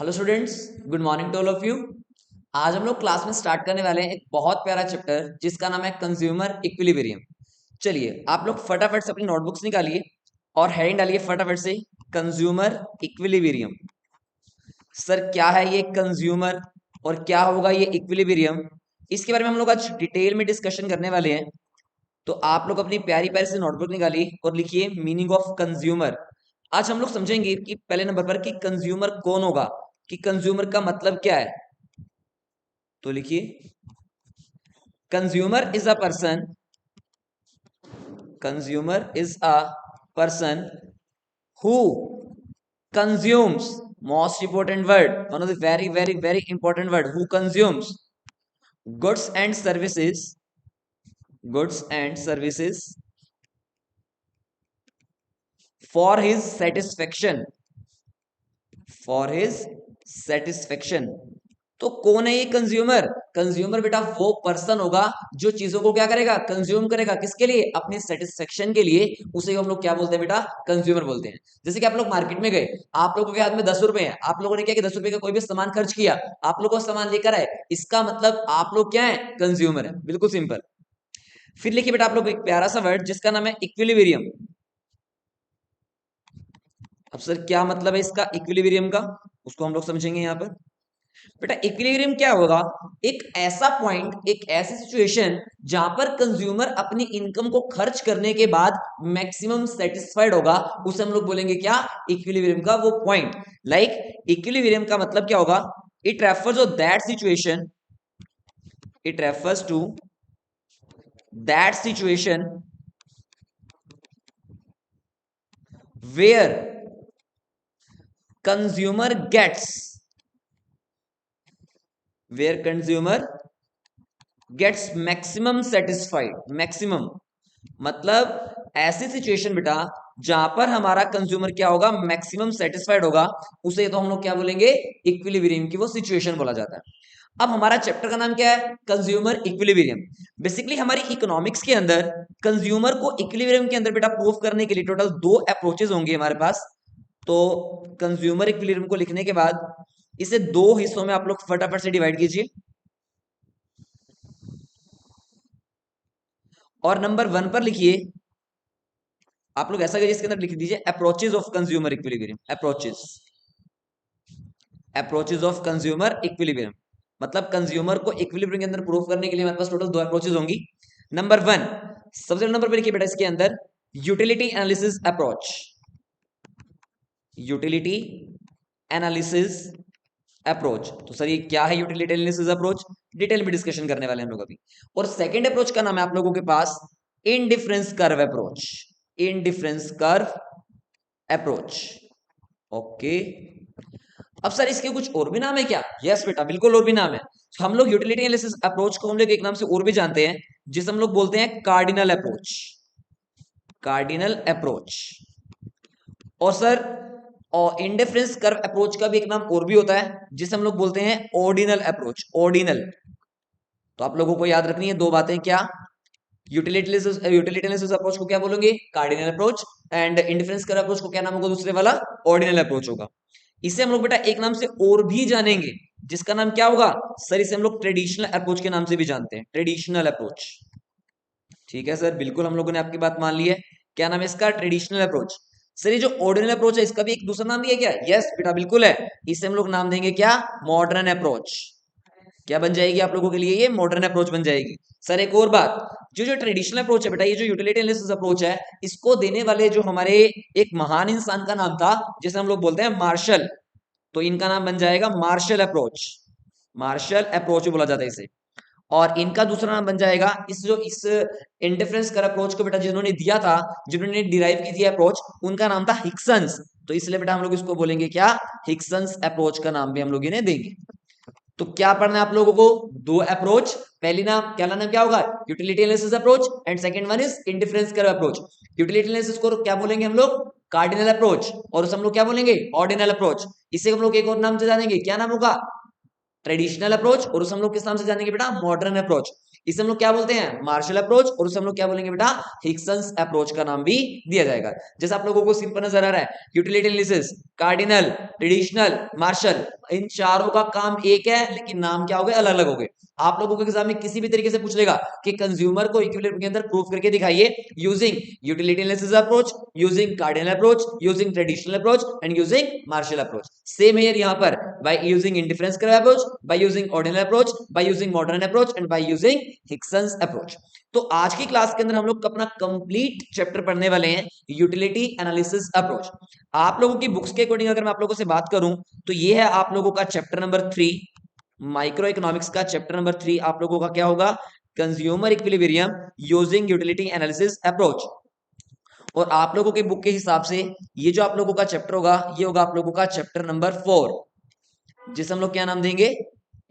Hello students, good morning to all of you. आज हम लोग क्लास में स्टार्ट करने वाले हैं एक बहुत प्यारा चैप्टर जिसका नाम है कंज्यूमर इक्विलिब्रियम। चलिए आप लोग फटाफट से अपनी नोटबुक्स निकालिए और हेडिंग डालिए फटाफट से, कंज्यूमर इक्विलिब्रियम। सर क्या है ये कंज्यूमर और क्या होगा ये इक्विलिब्रियम, इसके बारे में हम लोग आज डिटेल में डिस्कशन करने वाले हैं। तो आप लोग अपनी प्यारी प्यारी से नोटबुक निकालिए और लिखिए मीनिंग ऑफ कंज्यूमर। आज हम लोग समझेंगे कि पहले नंबर पर कि कंज्यूमर कौन होगा, कि कंज्यूमर का मतलब क्या है। तो लिखिए, consumer is a person, consumer is a person who consumes, most important word, one of the very very very important word, who consumes goods and services, goods and services for his satisfaction, for his satisfaction. तो कौन है ये consumer? Consumer बेटा वो person होगा जो चीजों को क्या करेगा, कंज्यूम करेगा, किसके लिए? अपने सेटिस्फेक्शन के लिए। उसे हम लोग क्या बोलते हैं बेटा? कंज्यूमर बोलते हैं। जैसे कि आप लोग मार्केट में गए, आप लोगों के हाथ में 10 रुपए हैं, आप लोगों ने क्या कि 10 रुपए का कोई भी सामान खर्च किया, आप लोग को सामान लेकर आए, इसका मतलब आप लोग क्या है? कंज्यूमर है। बिल्कुल सिंपल। फिर लिखिए बेटा आप लोग एक प्यारा सा वर्ड जिसका नाम है इक्विलिब्रियम। अब सर क्या मतलब है इसका इक्विलिब्रियम का, उसको हम लोग समझेंगे यहां पर। बेटा इक्विलिब्रियम क्या होगा? एक ऐसा पॉइंट, एक ऐसी सिचुएशन जहां पर कंज्यूमर अपनी इनकम को खर्च करने के बाद मैक्सिमम सेटिस्फाइड होगा, उसे हम लोग बोलेंगे क्या? इक्विलिब्रियम का वो पॉइंट। लाइक इक्विलिब्रियम का मतलब क्या होगा? It refers to that situation, it refers to that situation where consumer gets, where consumer gets maximum satisfied. Maximum मतलब ऐसी सिचुएशन बेटा जहां पर हमारा कंज्यूमर क्या होगा? मैक्सिमम सेटिस्फाइड होगा, उसे तो हम लोग क्या बोलेंगे? इक्विलिब्रियम की वो सिचुएशन बोला जाता है। अब हमारा चैप्टर का नाम क्या है? Consumer equilibrium. बेसिकली हमारी इकोनॉमिक्स के अंदर कंज्यूमर को इक्विलिब्रियम के अंदर बेटा प्रूव करने के लिए टोटल 2 अप्रोचेस होंगे हमारे पास। तो कंज्यूमर इक्विलिब्रियम को लिखने के बाद इसे 2 हिस्सों में आप लोग फटाफट से डिवाइड कीजिए। और नंबर 1 पर लिखिए, आप लोग ऐसा करिए, इसके अंदर लिख दीजिए approaches of consumer equilibrium. Approaches, approaches of consumer equilibrium मतलब कंज्यूमर को इक्विलिब्रियम के अंदर प्रूव करने के लिए हमारे पास टोटल 2 अप्रोचेज होंगी। नंबर 1, सबसे नंबर पर लिखिए बेटा इसके अंदर utility analysis approach, utility analysis approach. तो सर ये क्या है यूटिलिटी एनालिसिस अप्रोच? डिटेल में डिस्कशन करने वाले हैं हम लोग अभी। और सेकंड अप्रोच का नाम है आप लोगों के पास indifference curve approach, indifference curve approach. Okay. अब सर इसके कुछ और भी नाम है क्या? यस बेटा बिल्कुल और भी नाम है। तो हम लोग यूटिलिटी एनालिसिस अप्रोच को हम लोग एक नाम से और भी जानते हैं, जिसे हम लोग बोलते हैं कार्डिनल अप्रोच, कार्डिनल अप्रोच। और सर और इंडिफरेंस कर्व अप्रोच का भी एक नाम और भी होता है, जिसे हम लोग बोलते हैं ऑर्डिनल अप्रोच, ऑर्डिनल। तो आप लोगों को याद रखनी है 2 बातें, क्या? यूटिलिटी एनालिसिस अप्रोच को क्या बोलेंगे? Cardinal approach. And indifference curve approach को क्या नाम होगा दूसरे वाला? ऑर्डिनल अप्रोच होगा। इसे हम लोग बेटा एक नाम से और भी जानेंगे, जिसका नाम क्या होगा? सर इसे हम लोग ट्रेडिशनल अप्रोच के नाम से भी जानते हैं, ट्रेडिशनल अप्रोच। ठीक है सर, बिल्कुल हम लोगों ने आपकी बात मान ली है। क्या नाम है इसका? Traditional approach. सर ये जो ऑर्डिनल अप्रोच है इसका भी एक दूसरा नाम भी है क्या? यस बेटा बिल्कुल है। इसे हम लोग नाम देंगे क्या? Modern approach. क्या बन जाएगी आप लोगों के लिए? ये मॉडर्न अप्रोच बन जाएगी। सर एक और बात, जो जो ट्रेडिशनल अप्रोच है बेटा, ये जो यूटिलिटी एनालिसिस अप्रोच है, इसको देने वाले जो हमारे एक महान इंसान का नाम था, जिसे हम लोग बोलते हैं मार्शल। तो इनका नाम बन जाएगा मार्शल अप्रोच, मार्शल अप्रोच बोला जाता है इसे। और इनका दूसरा नाम बन जाएगा, इस इंडिफरेंस कर अप्रोच को बेटा जिन्होंने दिया था, जिन्होंने डिराइव की थी अप्रोच, उनका नाम था हिक्संस। तो इसलिए बेटा हम लोग इसको बोलेंगे क्या? हिक्संस अप्रोच का नाम भी हम लोग इन्हें देंगे। तो क्या पढ़ना है आप लोगों को? 2 अप्रोच। पहली नाम क्या, नाम क्या होगा? Utility analysis approach. And second one is indifference curve approach. Utility analysis को क्या बोलेंगे हम लोग? Cardinal approach. और उसे हम लोग क्या बोलेंगे? Ordinal approach. इसे हम लोग एक और नाम से जानेंगे, क्या नाम होगा? Traditional approach. और उसे हम लोग किस नाम से जानेंगे बेटा? Modern approach. इसे हम लोग क्या बोलते हैं? Marshall approach. और उसे हम लोग क्या बोलेंगे बेटा? हिक्संस अप्रोच का नाम भी दिया जाएगा। जैसे आप लोगों को सिंपल नजर आ रहा है, utility analysis, cardinal, traditional, Marshall. इन चारों का काम एक है, लेकिन नाम क्या हो गए, अलग अलग हो गए। आप लोगों के एग्जाम में किसी भी तरीके से पूछ लेगा कि कंज्यूमर को इक्विलिब्रियम के अंदर प्रूफ करके दिखाइए using utility analysis approach, using cardinal approach, using traditional approach and using Marshall approach. Same है यहाँ पर, by using indifference curve approach, by using ordinal approach, by using modern approach and by using Hicksians approach. तो आज की class के अंदर हम लोग अपना कंप्लीट चैप्टर पढ़ने वाले हैं यूटिलिटी एनालिसिस अप्रोच। आप लोगों की बुक्स के अकॉर्डिंग अगर मैं आप लोगों से बात करूं तो ये है आप लोगों का चैप्टर नंबर 3, माइक्रो इकोनॉमिक्स का चैप्टर नंबर 3 आप लोगों का क्या होगा, consumer equilibrium using utility analysis approach. और आप लोगों के बुक के हिसाब से ये जो आप लोगों का चैप्टर होगा, ये होगा आप लोगों का चैप्टर नंबर 4, जिसे हम लोग क्या नाम देंगे,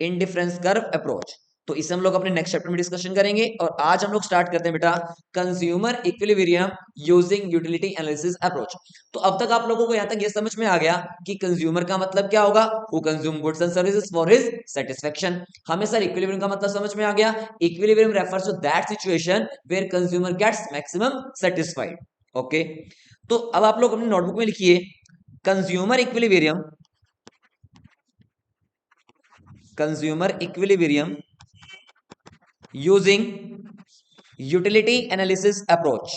इंडिफरेंस कर्व अप्रोच। तो इसे हम लोग अपने नेक्स्ट चैप्टर में डिस्कशन करेंगे। और आज हम लोग स्टार्ट करते हैं बेटा consumer equilibrium using utility analysis approach. तो अब तक आप लोगों को यहां तक ये समझ में आ गया कि कंज्यूमर का मतलब क्या होगा, who consume goods and services for his satisfaction. हमें सर इक्विलिब्रियम का मतलब समझ में आ गया, equilibrium refers to that situation where consumer gets maximum satisfied. Okay, तो अब आप लोग अपनी नोटबुक में लिखिए consumer equilibrium, consumer equilibrium using utility analysis approach,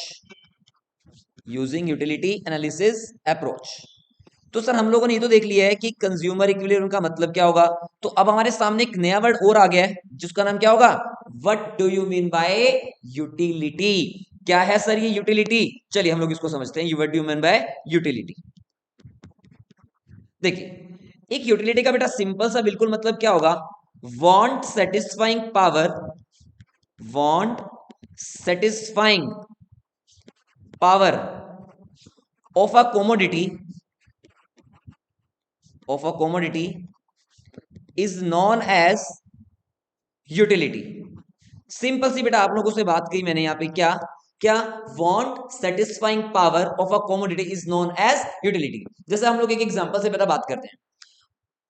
using utility analysis approach. तो सर हम लोगों ने ये तो देख लिया है कि कंज्यूमर इक्विलिब्रियम का मतलब क्या होगा। तो अब हमारे सामने एक नया वर्ड और आ गया है जिसका नाम क्या होगा, what do you mean by utility. क्या है सर ये यूटिलिटी, चलिए हम लोग इसको समझते हैं, what do you mean by utility. देखिए एक यूटिलिटी का बेटा सिंपल सा बिल्कुल मतलब क्या होगा, want satisfying power, want satisfying power of a commodity, of a commodity is known as utility। Simple सी बेटा आप लोगों से बात की मैंने यहाँ पे, क्या क्या, want satisfying power of a commodity is known as utility. जैसे हम लोग एक एग्जांपल से बेटा बात करते हैं,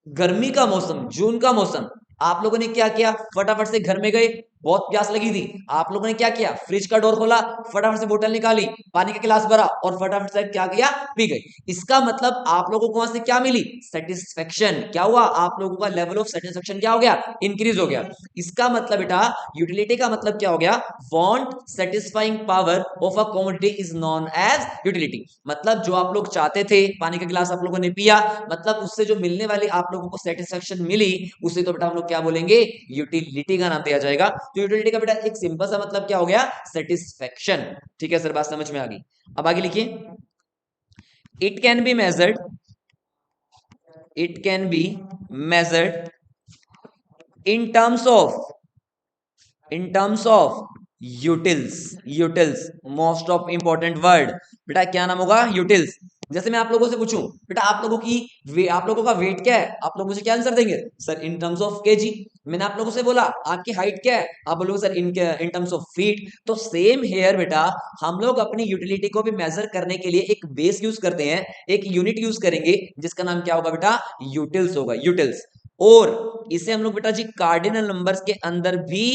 गर्मी का मौसम, जून का मौसम, आप लोगों ने क्या किया, फटाफट से घर में गए, बहुत प्यास लगी थी, आप लोगों ने क्या किया, फ्रिज का डोर खोला, फटाफट से बोतल निकाली, पानी का गिलास भरा और फटाफट से क्या किया, पी गए। इसका मतलब आप लोगों को वहां से क्या मिली, सेटिस्फेक्शन। क्या हुआ, आप लोगों का लेवल ऑफ सेटिस्फेक्शन क्या हो गया, इंक्रीज हो गया। इसका मतलब बेटा यूटिलिटी का मतलब क्या हो गया, want satisfying power of a commodity is known as utility. मतलब जो आप लोग चाहते थे, पानी का गिलास आप लोगों ने पिया, मतलब उससे जो मिलने वाली आप लोगों को सेटिस्फेक्शन मिली, उसे तो बेटा हम लोग क्या बोलेंगे, यूटिलिटी का नाम दिया जाएगा। तो यूटिलिटी का बेटा एक सिंपल सा मतलब क्या हो गया, सेटिस्फेक्शन। ठीक है सर, बात समझ में आ गई। अब आगे लिखिए, it can be measured, it can be measured in terms of, in terms of utils, utils most of important word. बेटा क्या नाम होगा, यूटिल्स। जैसे मैं आप लोगों से पूछूं बेटा आप लोगों की आप लोगों का वेट क्या है, आप लोग मुझे क्या आंसर देंगे, sir in terms of KG. मैंने आप लोगों से बोला आपकी हाइट क्या है, आप बोलोगे sir in terms of feet. तो सेम हेयर बेटा, हम लोग अपनी यूटिलिटी को भी मेजर करने के लिए एक बेस यूज करते हैं, एक यूनिट यूज करेंगे जिसका नाम क्या होगा बेटा, यूटिल्स होगा, यूटिल्स। और इसे हम लोग बेटा जी कार्डिनल नंबर्स के अंदर भी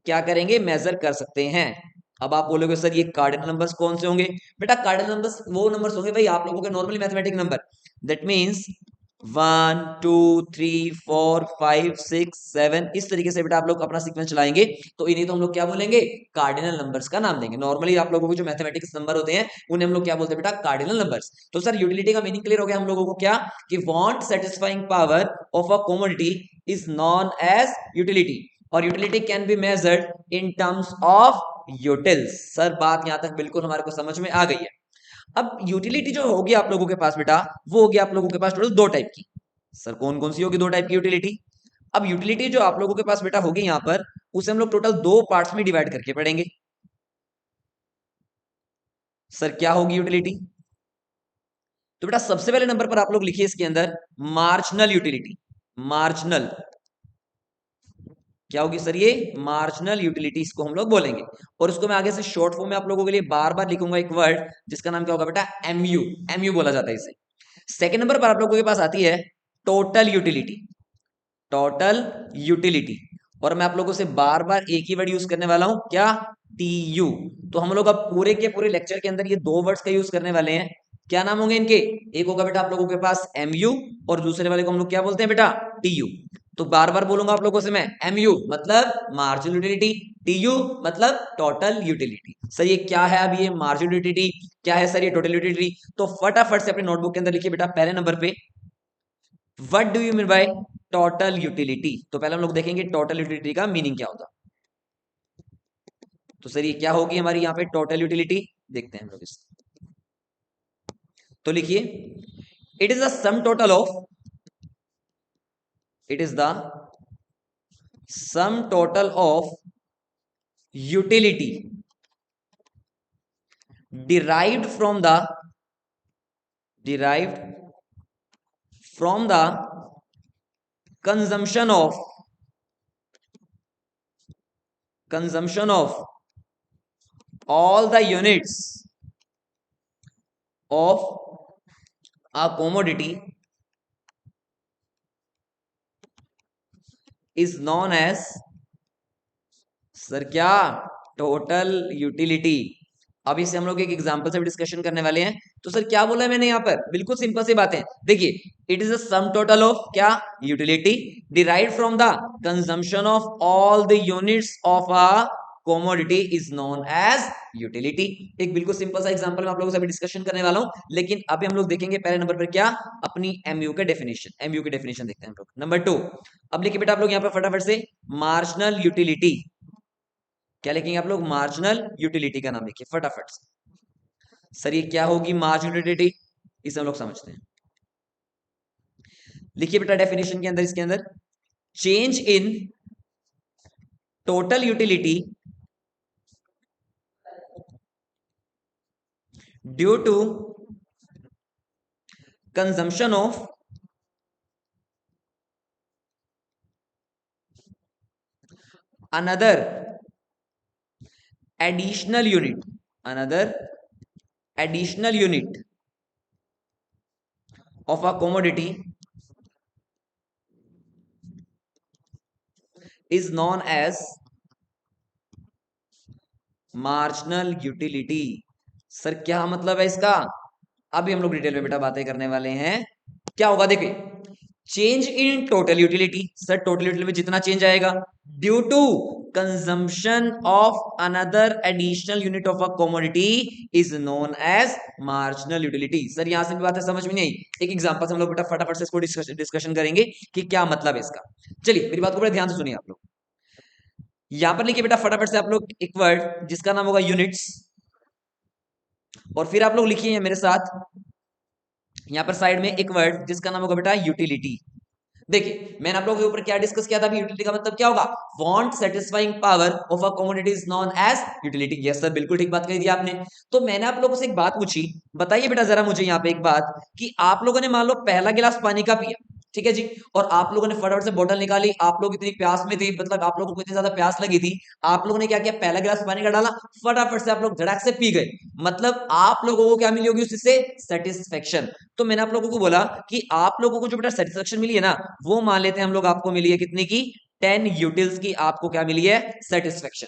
क्या करेंगे, मेजर कर सकते हैं। अब आप बोलोगे सर ये कार्डिनल नंबर्स कौन से होंगे, बेटा कार्डिनल नंबर्स वो नंबर्स होंगे भाई आप लोगों के normally mathematic number. That means 1 2 3 4 5 6 7, इस तरीके से बेटा आप लोग अपना सीक्वेंस चलाएंगे तो इन्हीं तो हम लोग क्या बोलेंगे, कार्डिनल नंबर्स का नाम देंगे। नॉर्मली आप लोगों को जो मैथमेटिक्स नंबर होते हैं उन्हें हम लोग क्या बोलते हैं बेटा, कार्डिनल नंबर्स। तो सर यूटिलिटी का मीनिंग क्लियर हो गया हम लोगों को, क्या कि want satisfying power of a commodity is known as utility, और utility can be measured in terms of utils. Sir बात यहां तक बिल्कुल हमारे को समझ में आ गई है। अब यूटिलिटी जो होगी आप लोगों के पास बेटा, वो होगी आप लोगों के पास टोटल दो टाइप की। सर कौन कौन सी होगी दो टाइप की यूटिलिटी। अब यूटिलिटी जो आप लोगों के पास बेटा होगी यहां पर, उसे हम लोग टोटल दो पार्ट्स में डिवाइड करके पढ़ेंगे। सर क्या होगी यूटिलिटी, तो बेटा सबसे पहले नंबर पर आप लोग लिखिए इसके अंदर मार्जिनल यूटिलिटी। मार्जिनल क्या होगी सर, ये मार्जिनल यूटिलिटी इसको हम लोग बोलेंगे। और उसको मैं आगे से शॉर्ट फॉर्म में आप लोगों के लिए बार बार लिखूंगा एक वर्ड जिसका नाम क्या होगा बेटा, एमयू। एमयू बोला जाता है इसे। सेकंड नंबर पर आप लोगों के पास आती है टोटल यूटिलिटी, टोटल यूटिलिटी। और मैं आप लोगों से बार बार एक ही वर्ड यूज करने वाला हूं, क्या, टीयू। तो हम लोग अब पूरे के पूरे लेक्चर के अंदर ये दो वर्ड्स का यूज करने वाले हैं, क्या नाम होंगे इनके? एक होगा बेटा आप लोगों के पास MU और दूसरे वाले को हम लोग क्या बोलते हैं बेटा? TU। तो बार बार बोलूंगा आप लोगों से मैं, MU मतलब मार्जिनल यूटिलिटी, TU मतलब टोटल यूटिलिटी। सर ये क्या है? अब ये मार्जिनल यूटिलिटी क्या है सर? ये टोटल यूटिलिटी। तो फटाफट से अपने नोटबुक के अंदर लिखिए बेटा पहले नंबर पे, what do you mean by total utility. तो पहले हम लोग देखेंगे टोटल यूटिलिटी का मीनिंग क्या होता। तो सर ये क्या होगी हमारी यहाँ पे टोटल यूटिलिटी? देखते हैं हम लोग इसको। तो लिखिए, it is the sum total of, it is the sum total of utility derived from the derived from the consumption of all the units of a commodity is known as, sir क्या? Total utility. अब इसे हम लोग एक example से भी discussion करने वाले हैं। तो सर क्या बोला है मैंने यहाँ पर? बिल्कुल सिंपल सी बात है। देखिए, it is the sum total of क्या? Utility derived from the consumption of all the units of a commodity is known as utility. एक बिल्कुल सिंपल सा एग्जांपल मैं आप लोगों से अभी डिस्कशन करने वाला हूं, लेकिन अभी हम लोग देखेंगे पहले नंबर पर क्या? अपनी एमयू का डेफिनेशन। एमयू की डेफिनेशन देखते हैं हम लोग। नंबर 2, अब लिखिए बेटा आप लोग यहाँ पर फटाफट से, मार्जिनल यूटिलिटी। क्या लिखेंगे आप लोग? मार्जिनल यूटिलिटी का नाम लिखिए फटाफट से। सर ये क्या होगी मार्जिनल यूटिलिटी? इसे हम लोग समझते हैं। लिखिए बेटा डेफिनेशन के अंदर, इसके अंदर, change in total utility due to consumption of another additional unit, another additional unit of a commodity is known as marginal utility। Sir क्या मतलब है इसका? अभी हम लोग डिटेल में बेटा बातें करने वाले हैं। क्या होगा देखिए, change in total utility. Sir total utility में जितना चेंज आएगा due to consumption of another additional unit of a commodity is known as marginal utility. Sir यहां से भी बातें समझ में नहीं आई। एक एग्जांपल से हम लोग बेटा फटाफट से इसको डिस्कशन करेंगे कि क्या मतलब है इसका। चलिए मेरी बात को बड़े ध्यान से सुनिए आप लोग। यहां पर लिखिए बेटा फटाफट से आप लोग एक वर्ड जिसका नाम होगा यूनिट्स, और फिर आप लोग लिखिए मेरे साथ यहां पर साइड में एक वर्ड जिसका नाम होगा बेटा यूटिलिटी। देखिए मैंने आप लोगों के ऊपर क्या डिस्कस किया था अभी, यूटिलिटी का मतलब क्या होगा? Want satisfying power of a commodity is known as utility. Yes sir बिल्कुल ठीक बात कही थी आपने। तो मैंने आप लोगों से एक बात पूछी, बताइए बेटा जरा मुझे यहाँ पे एक बात, कि आप लोगों ने मान लो पहला गिलास पानी का पिया, ठीक है जी, और आप लोगों ने फटाफट से बोतल निकाली, आप लोग इतनी प्यास में थे, मतलब आप लोगों को इतनी ज्यादा प्यास लगी थी, आप लोगों ने क्या किया? पहला गिलास पानी का डाला, फटाफट से आप लोग झड़क से पी गए। मतलब आप लोगों को क्या मिली होगी उससे? सेटिस्फेक्शन। तो मैंने आप लोगों को बोला कि आप लोगों को जो बेटा सेटिस्फेक्शन मिली है ना, वो मान लेते हैं हम लोग आपको मिली है कितनी की? 10 यूटिल्स की आपको क्या मिली है? सेटिस्फेक्शन।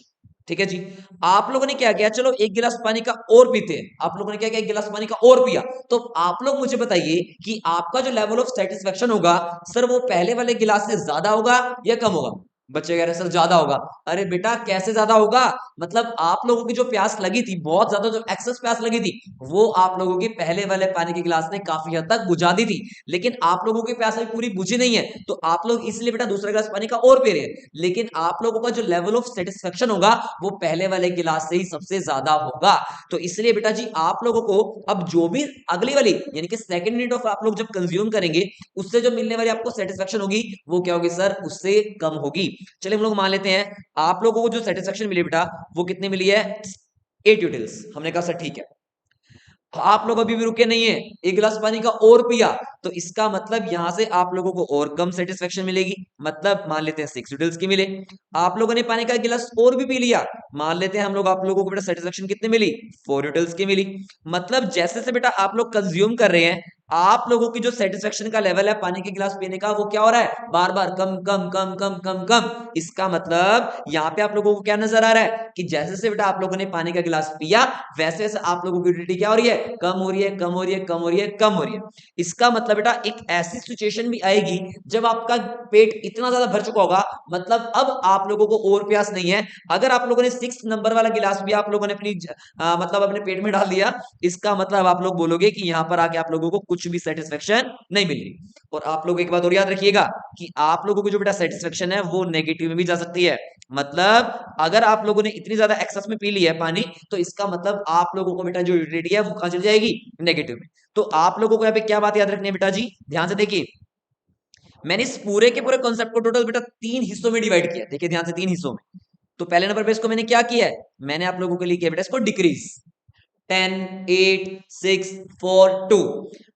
ठीक है जी। आप लोगों ने क्या किया? चलो एक गिलास पानी का और पीते हैं। आप लोगों ने क्या किया? एक गिलास पानी का और पिया। तो आप लोग मुझे बताइए कि आपका जो लेवल ऑफ सेटिस्फेक्शन होगा सर, वो पहले वाले गिलास से ज्यादा होगा या कम होगा? बच्चे कह रहे हैं सर ज्यादा होगा। अरे बेटा कैसे ज्यादा होगा? मतलब आप लोगों की जो प्यास लगी थी, बहुत ज्यादा जो एक्सेस प्यास लगी थी, वो आप लोगों की पहले वाले पानी के गिलास ने काफी हद तक बुझा दी थी। लेकिन आप लोगों की प्यास अभी पूरी बुझी नहीं है, तो आप लोग इसलिए बेटा दूसरा गिलास पानी का और पी रहे हैं। लेकिन आप लोगों का जो लेवल ऑफ सेटिस्फेक्शन होगा वो पहले वाले गिलास से ही सबसे ज्यादा होगा। तो इसलिए बेटा जी आप लोगों को अब जो भी अगली वाली यानी कि सेकंड यूनिट ऑफ आप लोग जब कंज्यूम करेंगे, उससे जो मिलने वाली आपको सेटिस्फेक्शन होगी वो क्या होगी सर? उससे कम होगी। चलिए हम लोग मान लेते हैं आप लोगों को जो सेटिस्फेक्शन मिली बेटा वो कितनी मिली है? 8 यूटिल्स। हमने कहा सर ठीक है। आप लोग अभी भी रुके नहीं है, एक गिलास पानी का और पिया, तो इसका मतलब यहां से आप लोगों को और कम सेटिस्फेक्शन मिलेगी। मतलब मान लेते हैं 6 यूटिल्स की मिले। आप लोगों ने पानी का गिलास और भी पी लिया, मान लेते हैं हम लोग आप लोगों को बेटा सेटिस्फेक्शन कितनी मिली? 4 यूटिल्स की मिली। मतलब जैसे से बेटा आप लोग कंज्यूम कर रहे हैं, आप लोगों की जो सेटिस्फेक्शन का लेवल है पानी के गिलास पीने का, वो क्या हो रहा है, बार बार कम कम कम कम कम कम। इसका मतलब यहाँ पे आप लोगों को क्या नजर आ रहा है कि जैसे जैसे बेटा आप लोगों ने पानी का गिलास पिया, वैसे वैसे आप लोगों की यूटिलिटी क्या हो रही है, कम हो रही है, कम हो रही है, कम हो रही है, कम हो रही है। इसका मतलब बेटा एक ऐसी सिचुएशन भी आएगी जब आपका पेट इतना ज्यादा भर चुका होगा, मतलब अब आप लोगों को और प्यास नहीं है। अगर आप लोगों ने 6 नंबर वाला गिलास भी आप लोगों ने अपनी मतलब अपने पेट में डाल दिया, इसका मतलब आप लोग बोलोगे कि यहां पर आके आप लोगों को कुछ भी सेटिस्फेक्शन नहीं मिल रही। और आप लोग एक बात और याद रखिएगा कि आप लोगों को जो बेटा सेटिस्फेक्शन है वो नेगेटिव में भी जा सकती है। मतलब अगर आप लोगों ने इतनी ज्यादा एक्सेस में पी ली है पानी, तो इसका मतलब आप लोगों को बेटा जो यूटिलिटी है वो कहां चली जाएगी, नेगेटिव में। तो आप लोगों को यहाँ पे क्या बात याद रखनी है बेटा जी, ध्यान से देखिए। मैंने इस पूरे के पूरे कॉन्सेप्ट को टोटल बेटा 3 हिस्सों में डिवाइड किया, देखिए ध्यान से, 3 हिस्सों में। तो पहले नंबर पे इसको मैंने क्या किया है, मैंने आप लोगों के लिए किया बेटा इसको डिक्रीज, 10 8 6 4 2।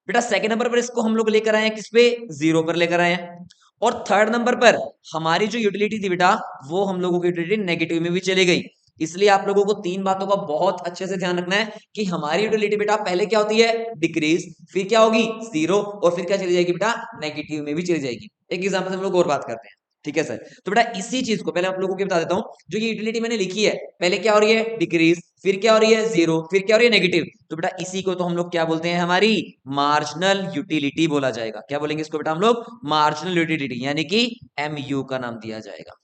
बेटा सेकंड नंबर पर इसको हम लोग लेकर आए हैं किस पे, 0 पर लेकर आए हैं। और थर्ड नंबर पर हमारी जो यूटिलिटी थी बेटा, वो हम लोगों की यूटिलिटी नेगेटिव में भी चली गई। इसलिए आप लोगों को 3 बातों का बहुत अच्छे से ध्यान रखना है कि हमारी यूटिलिटी बेटा पहले क्या होती है, डिक्रीज, फिर क्या होगी, 0, और फिर क्या चली जाएगी बेटा, नेगेटिव में भी चली जाएगी। एक एग्जांपल से हम लोग और बात करते हैं, ठीक है सर। तो बेटा इसी चीज को पहले आप लोगों को बता देता हूं, जो ये यूटिलिटी मैंने लिखी है, पहले क्या हो रही है, डिक्रीज, फिर क्या हो रही है, 0, फिर क्या हो रही है, नेगेटिव। तो बेटा इसी को तो हम लोग क्या बोलते हैं, हमारी मार्जिनल यूटिलिटी बोला जाएगा। क्या बोलेंगे इसको बेटा हम लोग, मार्जिनल यूटिलिटी, यानी कि MU का नाम दिया जाएगा।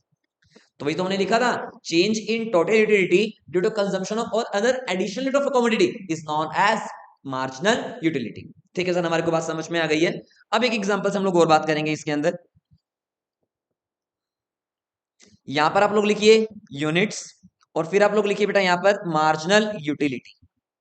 तो वही तो हमने लिखा था, change in total utility due to consumption of और other additional unit of commodity is known as marginal utility. ठीक है सर, हमारे को बात समझ में आ गई है। अब एक एग्जांपल से हम लोग और बात करेंगे इसके अंदर। यहां पर आप लोग लिखिए यूनिट्स, और फिर आप लोग लिखिए बेटा यहां पर मार्जिनल यूटिलिटी।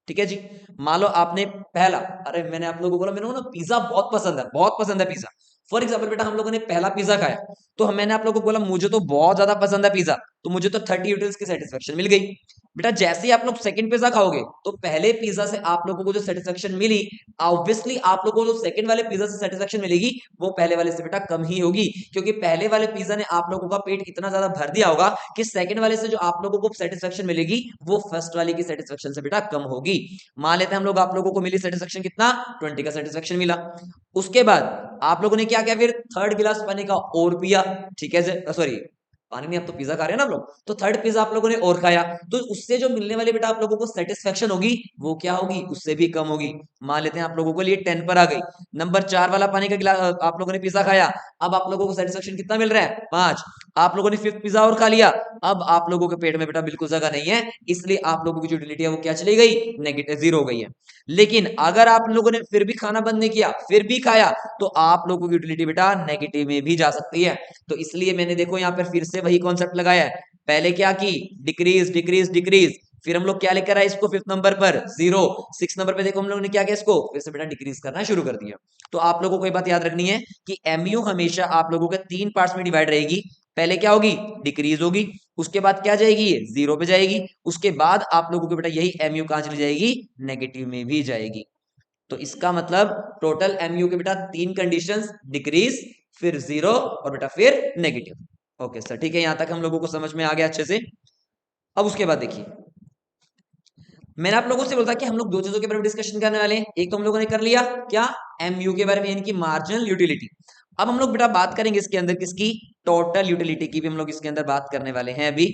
ठीक है जी। मान लो आपने पहला, अरे मैंने आप लोगों को बोला मेरे को ना पिज्जा बहुत पसंद है, बहुत पसंद है पिज्जा। फॉर एग्जाम्पल बेटा हम लोगों ने पहला पिज्जा खाया, तो मैंने आप लोगों को बोला मुझे तो बहुत ज्यादा पसंद है पिज्जा, तो मुझे तो 30 यूटिल्स की सेटिस्फेक्शन मिल गई। बेटा जैसे ही आप लोग सेकंड पिज्जा खाओगे, तो पहले पिज्जा से आप लोगों को जो सेटिस्फेक्शन मिली, ऑब्वियसली आप लोगों को जो सेकंड वाले पिज्जा से सेटिस्फेक्शन मिलेगी, वो पहले वाले से बेटा कम ही होगी, क्योंकि पहले वाले पिज्जा ने आप लोगों का पेट इतना ज्यादा भर दिया होगा कि सेकंड वाले से जो आप लोगों को सेटिस्फेक्शन मिलेगी, वो फर्स्ट वाले की सेटिस्फेक्शन से बेटा कम होगी। मान लेते हैं हम लोग, आप लोगों को मिली सेटिस्फेक्शन कितना, 20 का सेटिस्फेक्शन मिला। उसके बाद आप लोगों ने क्या किया, फिर थर्ड गिलास पानी का और पिया। ठीक है सॉरी, पानी नहीं, अब तो पिज्जा खा रहे हैं ना हम लोग, तो थर्ड पिज्जा आप लोगों ने और खाया, तो उससे जो मिलने वाली बेटा आप लोगों को सेटिस्फेक्शन होगी, वो क्या होगी, उससे भी कम होगी। मान लेते हैं आप लोगों को लिए 10 पर आ गई। नंबर 4 वाला पानी का गिलास आप लोगों ने पिज्जा खाया, अब आप लोगों को सेटिस्फेक्शन कितना मिल रहा है, 5। आप लोगों ने फिफ्थ पिज्जा और खा लिया, अब आप लोगों के पेट में बेटा बिल्कुल जगह नहीं है, इसलिए आप लोगों की जो यूटिलिटी है वो क्या चली गई, नेगेटिव, 0 हो गई है। लेकिन अगर आप लोगों ने फिर भी खाना बंद नहीं किया, फिर भी खाया, तो आप लोगों की यूटिलिटी बेटा नेगेटिव में भी जा सकती है। तो इसलिए मैंने देखो यहाँ पर फिर से वही कॉन्सेप्ट लगाया है। पहले क्या की, डिक्रीज डिक्रीज डिक्रीज, फिर हम लोग क्या लेकर आए इसको, फिफ्थ नंबर पर 0, 6 नंबर पे देखो हम लोगों ने क्या किया, इसको फिर से बेटा डिक्रीज करना शुरू कर दिया। तो आप लोगों को ये बात याद रखनी है कि MU हमेशा आप लोगों के 3 पार्ट्स में डिवाइड रहेगी। पहले क्या होगी, डिक्रीज होगी, उसके बाद क्या जाएगी, 0 पे जाएगी, उसके बाद आप लोगों को बेटा यही MU कहां चली जाएगी, नेगेटिव में भी जाएगी। तो इसका मतलब टोटल MU के बेटा 3 कंडीशंस, डिक्रीज, फिर 0, और बेटा फिर नेगेटिव। ओके सर, ठीक है, यहां तक हम लोगों को समझ में आ गया अच्छे से। अब उसके बाद देखिए, मैंने आप लोगों से बोला कि हम लोग 2 चीजों के बारे में डिस्कशन करने वाले हैं। एक तो हम लोगों ने कर लिया क्या, MU के बारे में, यानी कि मार्जिनल यूटिलिटी। अब हम लोग बेटा बात करेंगे इसके अंदर किसकी, टोटल यूटिलिटी की भी हम लोग इसके अंदर बात करने वाले हैं अभी।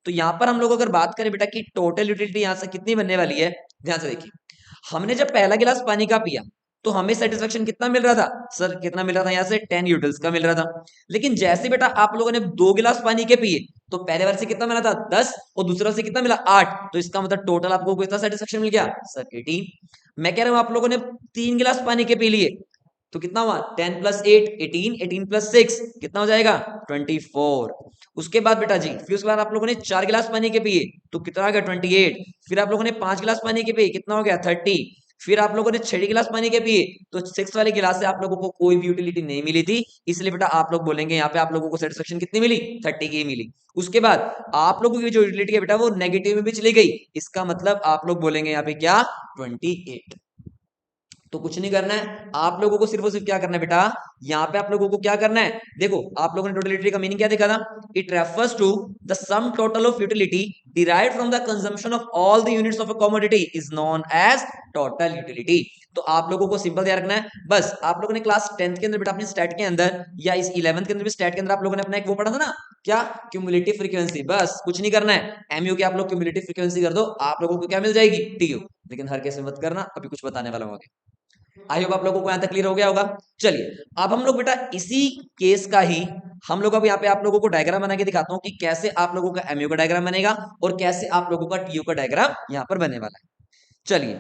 तो यहां पर हम लोग अगर बात करें बेटा कि टोटल यूटिलिटी यहां से कितनी बनने वाली है, ध्यान से देखिए। हमने जब पहला गिलास पानी का पिया, तो हमें सेटिस्फेक्शन कितना मिल रहा था, सर कितना मिल रहा था, यहाँ से 10 यूटिल्स का मिल रहा था। लेकिन जैसे बेटा आप लोगों ने 2 गिलास पानी के पिए, तो पहले वाले से कितना मिला था, 10, और दूसरे वाले से कितना मिला, 8। तो इसका मतलब टोटल आपको कितना सेटिस्फेक्शन मिल गया, सर 18। मैं कह रहा हूं आप लोगों ने 3 गिलास पानी के पी लिए, तो कितना हुआ, 10 प्लस 8 18, 18 प्लस 6 कितना हो जाएगा, 24। उसके बाद बेटा जी, फिर उसके बाद आप लोगों ने 4 गिलास पानी के पिए, तो कितना आ गया, 28। फिर आप लोगों ने 5 गिलास पानी के पिए, कितना हो गया, 30। फिर आप लोगों ने 6 गिलास पानी के पिए, तो 6 वाले गिलास से आप लोगों को कोई भी यूटिलिटी नहीं मिली थी, इसलिए बेटा आप लोग बोलेंगे यहाँ पे आप लोगों को सेटिस्फेक्शन कितनी मिली, 30 की मिली। उसके बाद आप लोगों की जो यूटिलिटी है बेटा वो नेगेटिव में भी चली गई, इसका मतलब आप लोग बोलेंगे यहाँ पे क्या, 28। तो कुछ नहीं करना है आप लोगों को, सिर्फ और सिर्फ क्या करना है बेटा, यहाँ पे आप लोगों को क्या करना है, देखो आप लोगों ने टोटलिटी का मीनिंग क्या देखा था, it refers to the sum total of utility derived from the consumption of all the units of a commodity is known as total utility. तो आप लोगों को सिंपल ध्यान रखना है, बस आप लोगों ने क्लास 10th के अंदर बेटा अपनी स्टैट के अंदर या इस 11th के अंदर भी स्टैट के अंदर आप लोगों ने अपना एक वो पढ़ा था ना, क्या, क्यूमुलेटिव फ्रीक्वेंसी। बस कुछ नहीं करना है, एमयू के आप लोग क्यूमुलेटिव फ्रीक्वेंसी कर दो, आप लोगों को क्या मिल जाएगी, टीयू। लेकिन हर केस में मत करना, अभी कुछ बताने वाला हूँ। आई होप आप लोगों को यहां तक क्लियर हो गया होगा। चलिए अब हम लोग बेटा इसी केस का ही हम लोग अब यहाँ पे आप लोगों को डायग्राम बना के दिखाता हूं कि कैसे आप लोगों का एमयू का डायग्राम बनेगा और कैसे आप लोगों का टीयू का डायग्राम यहां पर बनने वाला है। चलिए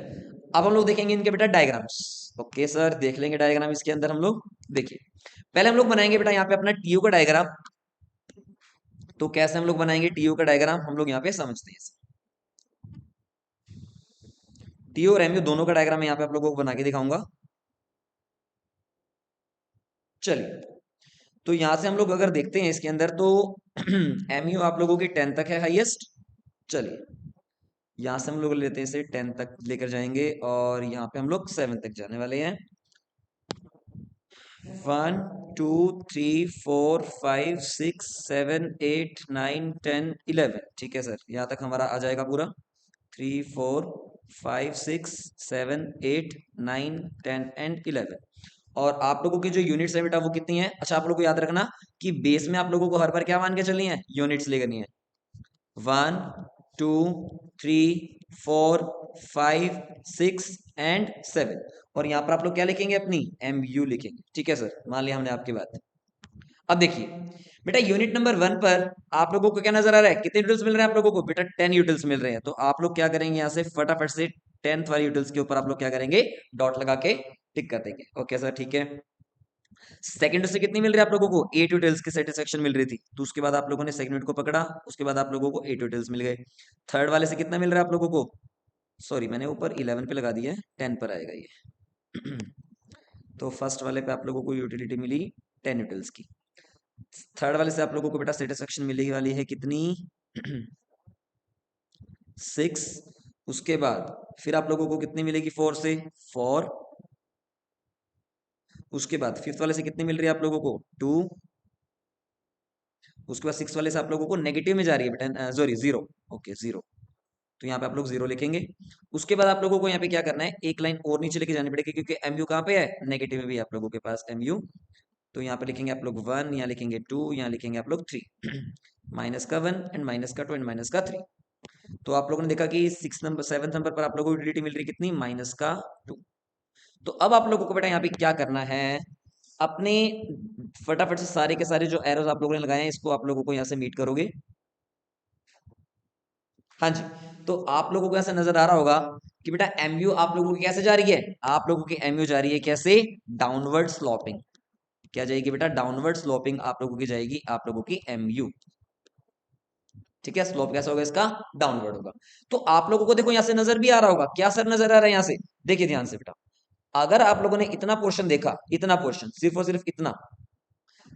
अब हम लोग देखेंगे इनके बेटा डायग्राम्स। ओके सर, देख लेंगे डायग्राम इसके अंदर हम लोग। देखिए पहले हम लोग बनाएंगे बेटा यहाँ पे अपना टीयू का डायग्राम। तो कैसे हम लोग बनाएंगे टीयू का डायग्राम, हम लोग यहाँ पे समझते हैं। टीयू और एमयू दोनों का डायग्राम यहाँ पे आप लोगों को बना के दिखाऊंगा। चलिए तो यहां से हम लोग अगर देखते हैं इसके अंदर तो एमयू आप लोगों की 10 तक है हाईएस्ट। चलिए यहां से हम लोग लेते हैं इसे 10 तक लेकर जाएंगे और यहाँ पे हम लोग 7 तक जाने वाले हैं। 1 2 3 4 5 6 7 8 9 10 11। ठीक है सर, यहाँ तक हमारा आ जाएगा पूरा। 3 4 5 6 7 8 9 10 एंड 11। और आप लोगों की जो यूनिट्स है बेटा वो कितनी है, अच्छा आप लोगों को याद रखना कि बेस में आप लोगों को हर बार क्या मान के चलनी है, यूनिट्स लेनी है। 1 2 3 4 5 6 एंड 7। और यहां पर आप लोग क्या लिखेंगे, अपनी एम यू लिखेंगे। ठीक है सर, मान लिया हमने आपकी बात। अब देखिए बेटा यूनिट नंबर 1 पर आप लोगों को क्या नजर आ रहा है, कितने यूटिल्स मिल रहे हैं आप लोगों को, बेटा 10 यूटिल्स मिल रहे हैं। तो आप लोग क्या करेंगे, यहां से फटाफट से 10th वाली यूटिल्स के ऊपर आप लोग क्या करेंगे, डॉट लगा के टिक कर देंगे। ओके सर ठीक है। सेकंड से कितनी मिल रही है आप लोगों को, 8 यूटिल्स की सेटिस्फेक्शन मिल रही थी। तो उसके बाद आप लोगों ने सेकंड यूनिट को पकड़ा, उसके बाद आप लोगों को 8 यूटिल्स मिल गए। थर्ड वाले से कितना मिल रहा है आप लोगों को, सॉरी मैंने ऊपर 11 पे लगा दिया है, 10 पर आएगा ये। तो फर्स्ट वाले पे आप लोगों को यूटिलिटी मिली 10 यूटिल्स की। थर्ड वाले से आप लोगों को बेटा सेटिस्फेक्शन मिलने वाली है कितनी, 6। उसके बाद फिर आप लोगों को कितनी मिलेगी 4 से, 4। उसके बाद फिफ्थ वाले से कितनी मिल रही है आप लोगों को, 2। उसके बाद 6 वाले से आप लोगों को नेगेटिव में जा रही है बेटा, सॉरी 0। ओके 0। तो यहाँ पे आप लोग 0 लिखेंगे। उसके बाद आप लोगों को यहाँ पे क्या करना है, एक लाइन और नीचे लेके जानी पड़ेगी क्योंकि एमयू कहाँ पे है, नेगेटिव में भी आप लोगों के पास एमयू। तो यहाँ पे लिखेंगे आप लोग 1, यहाँ लिखेंगे 2, यहाँ लिखेंगे आप लोग 3। माइनस का 1 एंड माइनस का 2 एंड माइनस का 3। तो आप लोगों ने देखा कि 7th नंबर पर आप लोगों को यूटिलिटी मिल रही कितनी, माइनस का 2। तो अब आप लोगों को बेटा यहाँ पे क्या करना है, अपने फटाफट से सारे के सारे जो एरोस आप लोगों ने लगाए हैं इसको आप लोगों को यहाँ से मीट करोगे। हाँ जी, तो आप लोगों को ऐसा नजर आ रहा होगा कि बेटा एमयू आप लोगों की कैसे जा रही है, आप लोगों की एमयू जा रही है कैसे, डाउनवर्ड स्लोपिंग। क्या जाएगी बेटा, डाउनवर्ड स्लोपिंग आप लोगों की जाएगी, आप लोगों की एमयू। ठीक है, स्लोप कैसा होगा इसका, डाउनवर्ड होगा। तो आप लोगों को देखो यहां से नजर भी आ रहा होगा, क्या सर नजर आ रहा है यहां से, देखिए ध्यान से बेटा। अगर आप लोगों ने इतना पोर्शन देखा, इतना पोर्शन सिर्फ और सिर्फ इतना,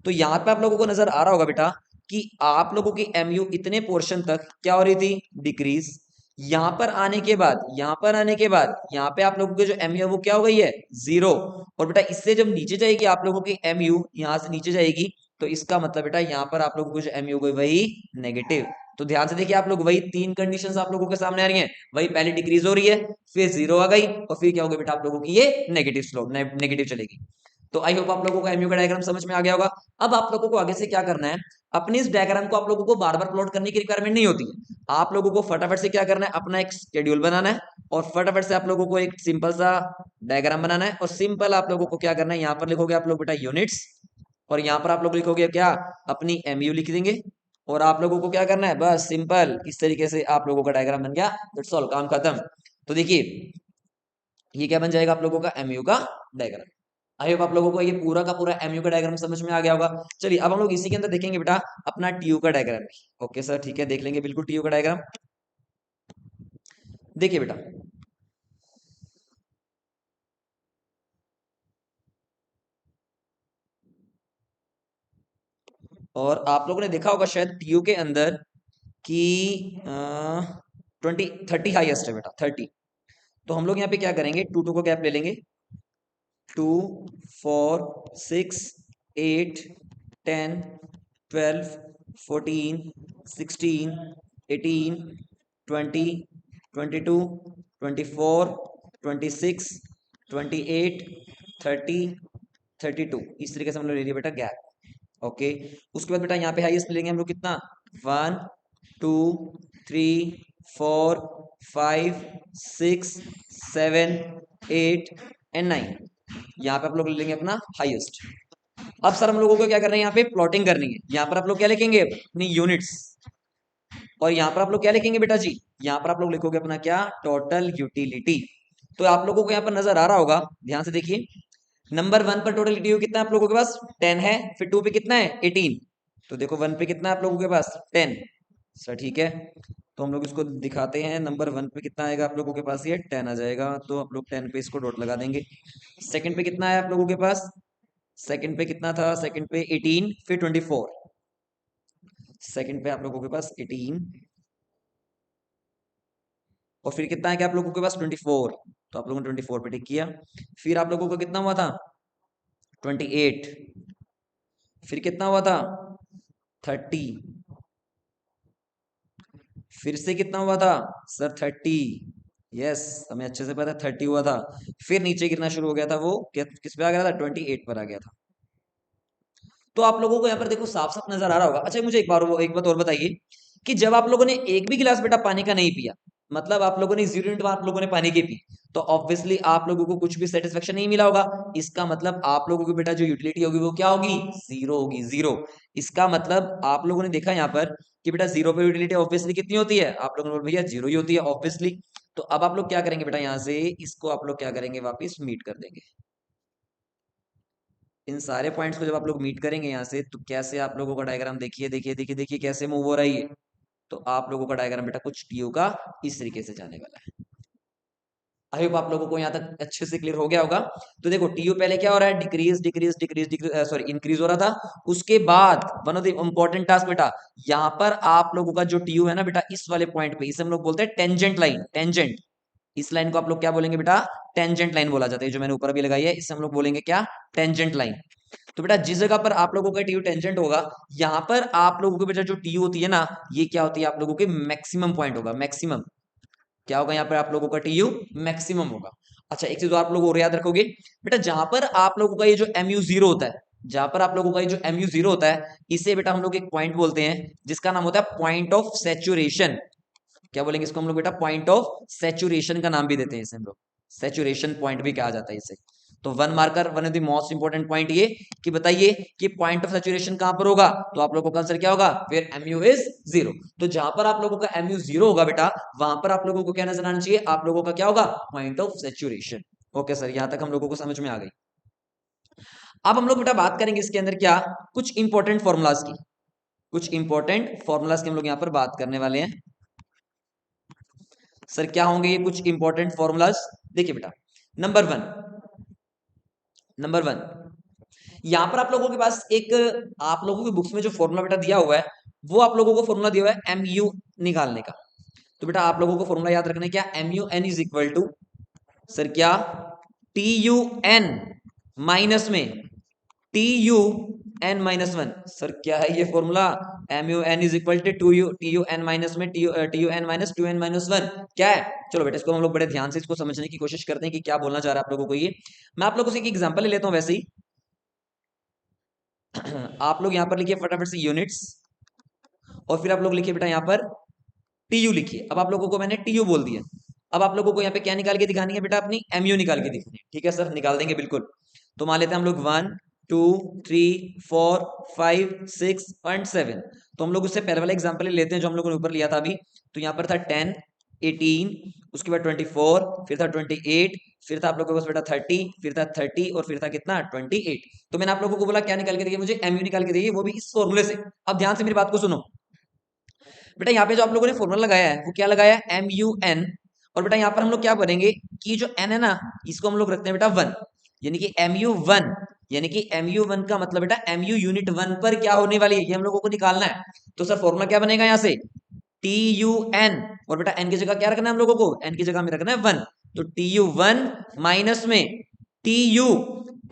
तो यहां पे आप लोगों को नजर आ रहा होगा बेटा कि आप लोगों की एमयू इतने पोर्शन तक क्या हो रही थी, डिक्रीज। यहां पर आने के बाद, यहां पर आने के बाद यहां पे आप लोगों की जो एमयू है वो क्या हो गई है, 0। और बेटा इससे जब नीचे जाएगी आप लोगों की एमयू, यहां से नीचे जाएगी, तो इसका मतलब बेटा यहां पर आप लोगों की जो एमयू गई वही नेगेटिव। तो ध्यान से देखिए आप लोग, वही 3 कंडीशंस आप लोगों के सामने आ रही हैं। वही पहले डिक्रीज हो रही है, फिर 0 आ गई, और फिर क्या होगा बेटा आप लोगों की ये नेगेटिव स्लोप, नेगेटिव चलेगी। तो आई होप आप लोगों को एमयू का डायग्राम समझ में आ गया होगा। अब आप लोगों को आगे से क्या करना है, अपनी इस डायग्राम को आप लोगों को बार बार प्लॉट करने की रिक्वायरमेंट नहीं होती है। आप लोगों को फटाफट से क्या करना है, अपना एक शेड्यूल बनाना है और फटाफट से आप लोगों को एक सिंपल सा डायग्राम बनाना है। और सिंपल आप लोगों को क्या करना है, यहाँ पर लिखोगे आप लोग बेटा यूनिट्स, और यहाँ पर आप लोग लिखोगे क्या, अपनी एमयू लिख देंगे। और आप लोगों को क्या करना है, बस सिंपल इस तरीके से आप लोगों का डायग्राम बन गया, दैट्स ऑल, काम खत्म। तो देखिए ये क्या बन जाएगा आप लोगों का, एमयू का डायग्राम। आई होप आप लोगों को ये पूरा का पूरा एमयू का डायग्राम समझ में आ गया होगा। चलिए अब हम लोग इसी के अंदर देखेंगे बेटा अपना टीयू का डायग्राम भी। ओके सर ठीक है, देख लेंगे बिल्कुल टीयू का डायग्राम। देखिए बेटा और आप लोगों ने देखा होगा शायद टीयू के अंदर कि 20 30 हाईएस्ट है बेटा, 30। तो हम लोग यहाँ पे क्या करेंगे, 2 2 को गैप ले लेंगे। 2 4 6 8 10 12 14 16 18 20 22 24 26 28 30 32 इस तरीके से हम लोग ले लिए बेटा गैप। ओके, उसके बाद बेटा यहाँ पे हाईएस्ट लेंगे हम लोग कितना, 1 2 3 4 5 6 7 8 एंड 9। यहाँ पे आप लोग ले लेंगे अपना हाईएस्ट। अब सर हम लोगों को क्या करना है, यहाँ पे प्लॉटिंग करनी है। यहाँ पर आप लोग क्या लिखेंगे, अपनी यूनिट्स, और यहाँ पर आप लोग क्या लिखेंगे बेटा जी, यहाँ पर आप लोग लिखोगे अपना क्या, टोटल यूटिलिटी। तो आप लोगों को यहाँ पर नजर आ रहा होगा, ध्यान से देखिए, नंबर 1 पर टोटल यूटिलिटी कितना है आप लोगों के पास, 10 है, फिर 2 पे कितना है, 18। तो देखो 1 पे कितना है आप लोगों के पास, 10। सर ठीक है, तो हम लोग इसको दिखाते हैं, नंबर 1 पे कितना आएगा आप लोगों के पास, ये 10 आ जाएगा, तो आप लोग 10 पे इसको डॉट लगा देंगे। सेकंड पे कितना है आप लोगों के पास, सेकंड पे कितना था, सेकंड पे 18 फिर 24। सेकंड पे आप लोगों के पास 18 और फिर कितना है कि आप लोगों के पास 24। तो आप लोगों ने 24 पे टिक किया। फिर आप लोगों का कितना हुआ था, 28। फिर कितना हुआ था, 30। फिर से कितना हुआ था सर, 30। यस, हमें अच्छे से पता है 30 हुआ था। फिर नीचे गिरना शुरू हो गया था, वो किस पे आ गया था, 28 पर आ गया था। तो आप लोगों को यहाँ पर देखो साफ साफ नजर आ रहा होगा। अच्छा मुझे एक बात और बताइए कि जब आप लोगों ने एक भी गिलास बेटा पानी का नहीं पिया, मतलब आप लोगों ने 0 यूनिट आप लोगों ने पानी की पी, तो ऑब्वियसली आप लोगों को कुछ भी सेटिस्फेक्शन नहीं मिला होगा। इसका मतलब आप लोगों की बेटा जो यूटिलिटी होगी वो क्या होगी, जीरो होगी, जीरो। इसका मतलब आप लोगों ने देखा यहाँ पर कि बेटा जीरो पे यूटिलिटी ऑब्वियसली कितनी होती है, आप लोगों ने बोला भैया जीरो ही होती है ऑब्वियसली। तो अब आप लोग क्या करेंगे बेटा, यहाँ से इसको आप लोग क्या करेंगे, वापिस मीट कर देंगे। इन सारे पॉइंट्स को जब आप लोग मीट करेंगे यहाँ से, तो कैसे आप लोगों का डायग्राम, देखिए देखिए देखिए देखिए कैसे मूव हो रही है। तो आप लोगों का डायग्राम बेटा कुछ टीयू का इस तरीके से जाने वाला है। आई होप आप लोगों को यहाँ तक अच्छे से क्लियर हो गया होगा। तो देखो टीयू पहले क्या हो रहा है, decrease decrease decrease decrease, sorry increase हो रहा था। उसके बाद one of the important task बेटा, यहाँ पर आप लोगों का जो टीयू है ना बेटा, इस वाले पॉइंट पे, इसे हम लोग बोलते हैं टेंजेंट लाइन। टेंजेंट, इस लाइन को आप लोग क्या बोलेंगे बेटा, टेंजेंट लाइन बोला जाता है। जो मैंने ऊपर भी लगाई है, इसे हम लोग बोलेंगे क्या, टेंजेंट लाइन। तो बेटा जिस जगह पर आप लोगों का टीयू टेंजेंट होगा, यहाँ पर आप लोगों के बेटा जो टीयू होती है ना, ये क्या होती है, आप लोगों के मैक्सिमम पॉइंट होगा। मैक्सिमम क्या होगा, यहाँ पर आप लोगों का टीयू मैक्सिमम होगा। अच्छा एक चीज आप लोग और याद रखोगे बेटा, जहां पर आप लोगों का ये जो MU जीरो होता है, जहां पर आप लोगों का ये जो MU जीरो होता है, इसे बेटा हम लोग एक पॉइंट बोलते हैं जिसका नाम होता है पॉइंट ऑफ सेचुरेशन। क्या बोलेंगे इसको हम लोग बेटा, पॉइंट ऑफ सेचुरेशन का नाम भी देते हैं इसे हम लोग, सेचुरेशन पॉइंट भी कहा जाता है इसे। तो one marker, one of the most important point ये कि बताइए कि पॉइंट ऑफ सेचुरेशन कहां पर होगा, तो आप लोगों का आंसर क्या होगा, फिर MU इज जीरो। तो जहां पर आप लोगों का MU जीरो होगा बेटा, वहां पर आप लोगों को क्या नजर आना चाहिए, आप लोगों का क्या होगा, point of saturation. Okay sir, यहां तक हम लोगों को समझ में आ गई। अब हम लोग बेटा बात करेंगे इसके अंदर क्या, कुछ इंपॉर्टेंट फॉर्मुलाज की, कुछ इंपॉर्टेंट फॉर्मुलाज की हम लोग यहां पर बात करने वाले हैं। सर क्या होंगे ये कुछ इंपॉर्टेंट फॉर्मुलाज, देखिए बेटा, नंबर वन, नंबर वन, यहां पर आप लोगों के पास एक, आप लोगों की बुक्स में जो फॉर्मूला बेटा दिया हुआ है, वो आप लोगों को फॉर्मूला दिया हुआ है MU निकालने का। तो बेटा आप लोगों को फॉर्मूला याद रखना है क्या, MUN is equal to, sir क्या, TUN माइनस में TUN-1। सर क्या है ये formula, MUN is equal to TUN minus में TUN माइनस 2n-1 क्या है। चलो बेटा इसको हम लोग बड़े ध्यान से इसको समझने की कोशिश करते हैं कि क्या बोलना चाह रहा है आप लोगों को ये। मैं आप लोगों से एक एग्जांपल ले लेता हूं वैसे ही। आप लोग यहां पर लिखिए फटाफट से यूनिट्स, और फिर आप लोग लिखिए बेटा यहां पर TU लिखिए। अब आप लोगों को मैंने TU बोल दिया, अब आप लोगों को यहाँ पे क्या निकाल के दिखानी है बेटा, अपनी MU निकाल के दिखानी है। ठीक है सर, निकाल देंगे बिल्कुल। तो मान लेते हैं हम लोग 1 2 3 4 5 6 और 7। तो हम लोग उससे पहले वाला एग्जांपल ले लेते हैं जो हम लोगों ने ऊपर लिया था अभी। तो यहाँ पर था 10 18, उसके बाद 24, फिर था 28, फिर था आप लोगों के पास बेटा 30, फिर था 30 और फिर था कितना 28। तो मैंने आप लोगों को बोला क्या निकाल के दिए, मुझे MU निकाल के दिए, वो भी इस फॉर्मूले से। अब ध्यान से मेरी बात को सुनो बेटा, यहाँ पे जो आप लोगों ने फॉर्मूला लगाया है वो क्या लगाया है, MUN। और बेटा यहाँ पर हम लोग क्या करेंगे कि जो N है ना, इसको हम लोग रखते हैं बेटा 1, यानी कि MU1, यानी कि MU1 का मतलब बेटा MU यूनिट 1 पर क्या होने वाली है, ये हम लोगों को निकालना है। तो सर फॉर्मूला क्या बनेगा यहाँ से, TUN, और बेटा N की जगह क्या रखना है हम लोगों को, N की जगह में रखना है 1। तो TU1 माइनस में टी यू,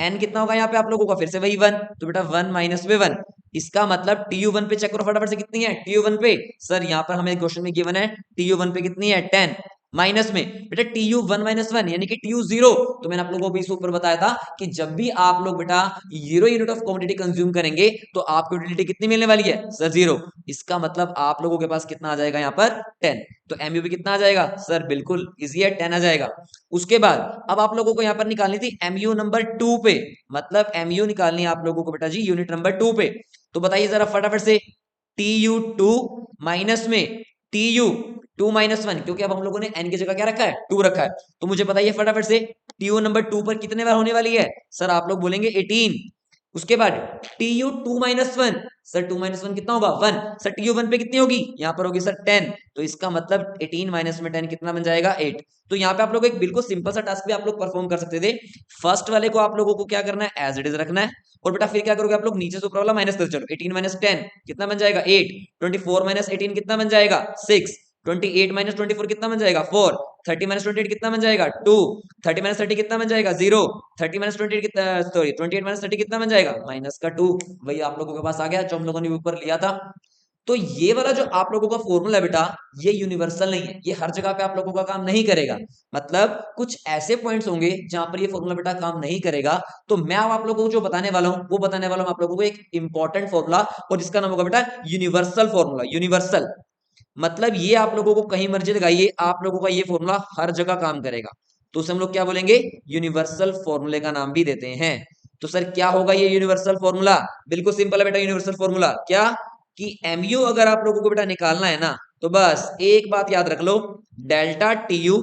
एन कितना होगा यहाँ पे आप लोगों का, फिर से वही 1, तो बेटा 1 माइनस में 1, इसका मतलब टी यू 1 पे चेक करो फटाफट से, कितनी है टी यू 1 पे, सर यहाँ पर हमें क्वेश्चन में गिवन है टी यू 1 पे कितनी है 10, माइनस में बेटा टी यू 1 माइनस 1 यानी कि टी यू 0। तो मैंने आप लोगों को भी इस ऊपर बताया था कि जब भी आप लोग बेटा 0 यूनिट ऑफ कमोडिटी कंज्यूम करेंगे तो आपको यूटिलिटी कितनी मिलने वाली है सर 0, इसका मतलब आप लोगों के पास कितना आ जाएगा यहाँ पर 10, तो एमयू भी कितना आ जाएगा सर, बिल्कुल इजी है 10 आ जाएगा। उसके बाद अब आप लोगों को यहाँ पर निकालनी थी एमयू नंबर 2 पे, मतलब एमयू निकालनी है आप लोगों को बेटा जी यूनिट नंबर 2 पे, तो बताइए जरा फटाफट से, टी यू 2 माइनस में टी यू 2 माइनस 1, क्योंकि अब हम लोगों ने एन की जगह क्या रखा है 2 रखा है, तो मुझे बताइए फटाफट से टी यू नंबर 2 पर कितने बार होने वाली है, सर आप लोग बोलेंगे 18। उसके बाद T U 2 minus 1, sir 2 minus 1 कितना होगा 1, सर टी यू 1 पे कितनी होगी यहाँ पर होगी सर 10, तो इसका मतलब 18 माइनस में 10 कितना बन जाएगा 8। तो यहाँ पे आप लोग एक बिल्कुल सिंपल सा टास्क भी आप लोग परफॉर्म कर सकते थे, फर्स्ट वाले को आप लोगों को क्या करना है एज इट इज रखना है, और बेटा फिर क्या करोगे आप लोग नीचे से ऊपर वाला माइनस कर, चलो 18 माइनस 10 कितना बन जाएगा 8, 24 माइनस 18 कितना बन जाएगा 6, 28 माइनस 24 कितना बन जाएगा 4, 30 माइनस 28 कितना बन जाएगा 2, 30 माइनस 30 कितना बन जाएगा 0, 30 माइनस 28 कितना, सॉरी 28 माइनस 30 कितना बन जाएगा माइनस का 2, वही आप लोगों के पास आ गया जो हम लोगों ने ऊपर लिया था। तो ये वाला जो आप लोगों का फॉर्मूला बेटा ये यूनिवर्सल नहीं है, ये हर जगह पे आप लोगों का काम नहीं करेगा, मतलब कुछ ऐसे पॉइंट्स होंगे जहां पर ये फॉर्मूला बेटा काम नहीं करेगा, तो मैं अब आप लोगों को जो बताने वाला हूं वो बताने वाला हूं आप लोगों को एक इंपॉर्टेंट फॉर्मूला, और जिसका नाम होगा बेटा यूनिवर्सल फॉर्मूला। यूनिवर्सल मतलब ये आप लोगों को कहीं मर्जी लगाइए, आप लोगों का ये फॉर्मूला हर जगह काम करेगा, तो उसे हम लोग क्या बोलेंगे यूनिवर्सल फॉर्मूले का नाम भी देते हैं। तो सर क्या होगा ये यूनिवर्सल फॉर्मूला, बिल्कुल सिंपल है बेटा, यूनिवर्सल फॉर्मूला क्या कि एमयू अगर आप लोगों को बेटा निकालना है ना, तो बस एक बात याद रख लो, डेल्टा टी यू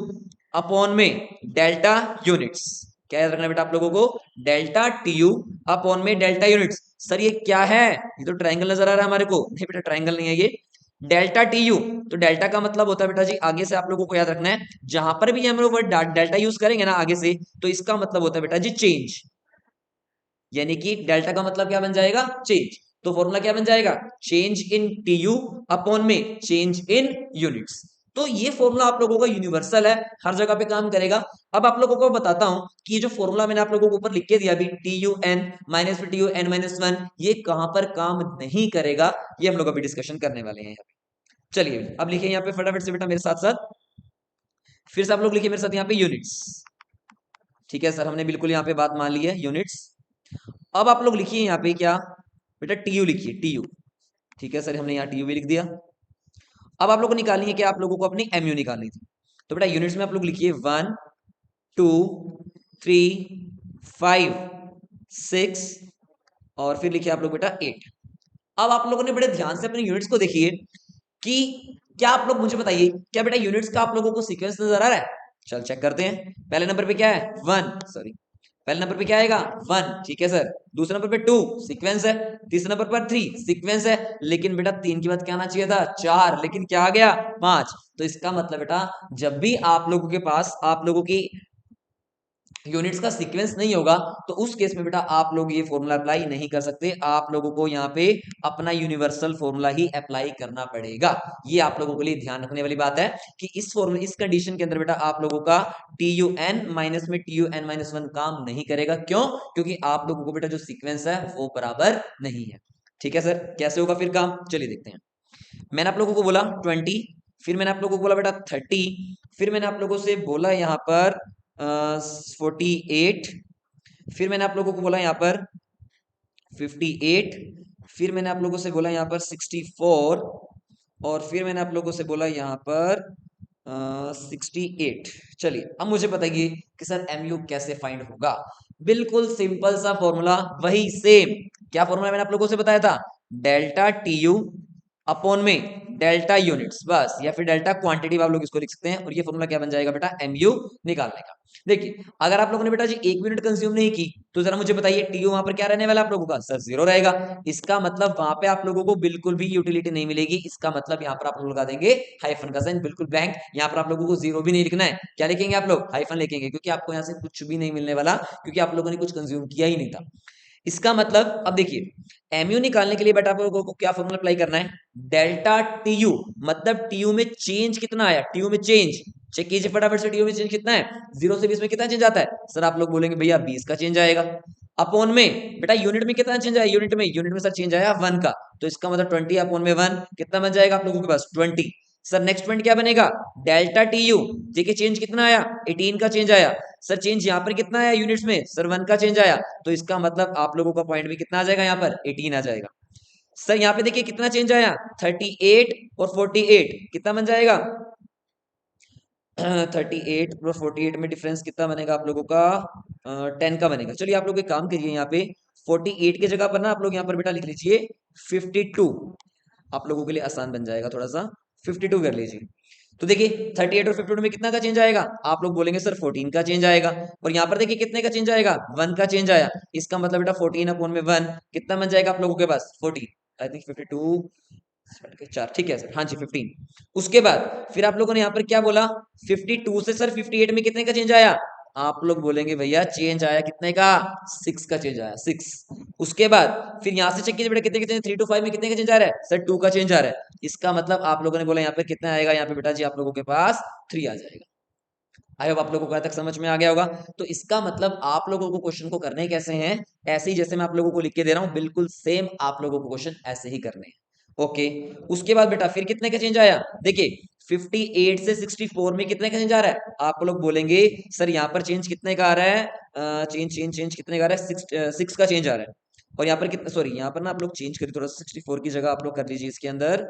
अपॉन में डेल्टा यूनिट्स, क्या याद रखना बेटा आप लोगों को, डेल्टा टी यू अपॉन में डेल्टा यूनिट्स। सर ये क्या है, ये तो ट्रायंगल नजर आ रहा है हमारे को, नहीं बेटा ट्रायंगल नहीं है ये, डेल्टा टी यू, तो डेल्टा का मतलब होता है बेटा जी, आगे से आप लोगों को याद रखना है जहां पर भी हम लोग वर्ड डेल्टा यूज करेंगे ना आगे से, तो इसका मतलब होता है बेटा जी चेंज, यानी कि डेल्टा का मतलब क्या बन जाएगा चेंज, तो फॉर्मूला क्या बन जाएगा change in T U upon में चेंज इन यूनिट्स। तो ये फॉर्मूला आप लोगों का यूनिवर्सल है, हर जगह पे काम करेगा। अब आप लोगों को बताता हूं कि ये जो फॉर्मूला मैंने आप लोगों को ऊपर लिख के दिया अभी T U N minus T U N minus 1, ये कहां पर काम नहीं करेगा, ये हम लोग अभी डिस्कशन करने वाले हैं। चलिए अब लिखिए यहाँ पे फटाफट से बेटा मेरे साथ साथ, फिर से आप लोग लिखिए मेरे साथ यहाँ पे यूनिट्स, ठीक है सर हमने बिल्कुल यहाँ पे बात मान ली है यूनिट्स। अब आप लोग लिखिए यहाँ पे क्या बेटा टीयू लिखिए टीयू, ठीक है सर हमने यहाँ टीयू भी लिख दिया। अब आप लोग को निकालनी है क्या, आप लोगों को अपनी एमयू निकालनी थी, तो बेटा यूनिट्स में आप लोग लिखिए 1 2 3 5 6 और फिर लिखिए आप लोग बेटा 8। अब आप लोगों ने बड़े ध्यान से अपने यूनिट्स को देखिए कि क्या आप लोग मुझे बताइए क्या बेटा यूनिट्स का आप लोगों को सीक्वेंस नजर आ रहा है, चल चेक करते हैं। पहले नंबर पे क्या है 1, सॉरी पहले नंबर पे क्या आएगा 1, ठीक है सर, दूसरे नंबर पे 2 सीक्वेंस है, तीसरे नंबर पर 3 सीक्वेंस है, लेकिन बेटा 3 की बात क्या आना चाहिए था 4, लेकिन क्या आ गया 5। तो इसका मतलब बेटा जब भी आप लोगों के पास आप लोगों की यूनिट्स का सीक्वेंस नहीं होगा तो उस केस में बेटा आप लोग ये फॉर्मूला अप्लाई नहीं कर सकते, आप लोगों को यहाँ पे अपना यूनिवर्सल फॉर्मूला ही अप्लाई करना पड़ेगा। ये आप लोगों के लिए ध्यान रखने वाली बात है कि इस फॉर्मूला इस कंडीशन के अंदर बेटा आप लोगों का टी यू एन माइनस में टी यू एन माइनस 1 काम नहीं करेगा, क्यों, क्योंकि आप लोगों को बेटा जो सीक्वेंस है वो बराबर नहीं है। ठीक है सर, कैसे होगा फिर काम, चलिए देखते हैं। मैंने आप लोगों को बोला 20, फिर मैंने आप लोगों को बोला बेटा 30, फिर मैंने आप लोगों से बोला यहाँ पर 48, फिर मैंने आप लोगों को बोला यहाँ पर 58, फिर मैंने आप लोगों से बोला यहाँ पर 64 और फिर मैंने आप लोगों से बोला यहाँ पर 68। चलिए अब मुझे बताइए कि सर एमयू कैसे फाइंड होगा। बिल्कुल सिंपल सा फॉर्मूला, वही सेम, क्या फॉर्मूला मैंने आप लोगों से बताया था, डेल्टा टी यू अपॉन में डेल्टा यूनिट्स, बस, या फिर डेल्टा क्वांटिटी आप लोग इसको लिख सकते हैं, और ये फॉर्मूला क्या बन जाएगा बेटा एमयू निकालने का। देखिए अगर आप लोगों ने बेटा जी 1 यूनिट कंज्यूम नहीं की तो जरा मुझे बताइए टीयू वहां पर क्या रहने वाला आप लोगों का, सर 0 रहेगा, इसका मतलब वहां पे आप लोगों को बिल्कुल भी यूटिलिटी नहीं मिलेगी, इसका मतलब यहाँ पर आप लोग लगा देंगे हाइफन का साइन, बिल्कुल ब्लैंक, यहाँ पर आप लोगों को 0 भी नहीं लिखना है, क्या लिखेंगे आप लोग हाइफन लिखेंगे, क्योंकि आपको यहाँ से कुछ भी नहीं मिलने वाला, क्योंकि आप लोगों ने कुछ कंज्यूम किया ही नहीं था। इसका मतलब अब देखिए एमयू निकालने के लिए बेटा आप लोगों को क्या फॉर्मूला अप्लाई करना है, डेल्टा टीयू, मतलब टीयू में चेंज कितना आया, टीयू में चेंज, चेक कीजिए फटाफट से, टीयू में चेंज कितना है, 0 से 20 में कितना चेंज आता है सर, आप लोग बोलेंगे भैया 20 का चेंज आएगा। अपॉन में बेटा यूनिट में कितना चेंज आया, यूनिट में सर चेंज आया 1 का, तो इसका मतलब 20 अपॉन में 1 कितना बन जाएगा आप लोगों के पास 20। सर नेक्स्ट पॉइंट क्या बनेगा, डेल्टा टी यू, देखिए चेंज कितना आया 18 का चेंज आया। सर चेंज यहाँ पर कितना आया यूनिट्स में, सर 1 का चेंज आया, तो इसका मतलब आप लोगों का पॉइंट भी कितना आ जाएगा यहाँ पर 18 आ जाएगा। सर यहाँ पे देखिए कितना चेंज आया 38 और 48 कितना बन जाएगा 38 और 48 में डिफरेंस कितना बनेगा आप लोगों का 10 का बनेगा। चलिए आप लोग एक काम करिए, यहाँ पे 48 की जगह पर ना आप लोग यहाँ पर बेटा लिख लीजिए 52, आप लोगों के लिए आसान बन जाएगा थोड़ा सा, 52 कर लीजिए। तो देखिए 38 और 52 में कितना का चेंज आएगा, आप लोग बोलेंगे सर 14 का चेंज आएगा, और यहाँ पर देखिए कितने का चेंज आएगा 1 का चेंज आया, इसका मतलब बेटा 14 अपॉन में 1 कितना बन जाएगा आप लोगों के पास 14, आई थिंक 52 4, ठीक है सर, हाँ जी 15। उसके बाद फिर आप लोगों ने यहाँ पर क्या बोला 52 से सर 58 में कितने का चेंज आया, आप लोग बोलेंगे भैया चेंज आया कितने का 6 का चेंज आया 6। उसके बाद फिर यहाँ से चेक कीजिए बेटा कितने का चेंज, 3 to 5 में कितने का चेंज आ रहा है सर 2 का चेंज आ रहा है, इसका मतलब आप लोगों ने बोला यहाँ पे कितना आएगा, यहाँ पे बेटा जी आप लोगों के पास 3 आ जाएगा। आई होप आप लोगों को तक समझ में आ गया होगा। तो इसका मतलब आप लोगों को क्वेश्चन को करने कैसे हैं, ऐसे ही जैसे मैं आप लोगों को लिख के दे रहा हूं बिल्कुल सेम आप लोगों को क्वेश्चन ऐसे ही करने हैं। ओके, उसके बाद बेटा फिर कितने का चेंज आया, देखिए 58 से 64 में कितने का चेंज आ रहा है, आप लोग बोलेंगे सर यहाँ पर चेंज कितने का आ रहा है, चेंज कितने का आ रहा है 6 का चेंज आ रहा है, और यहाँ पर कितना, सॉरी यहाँ पर ना आप लोग चेंज करिए थोड़ा सा, 64 की जगह आप लोग कर लीजिए इसके अंदर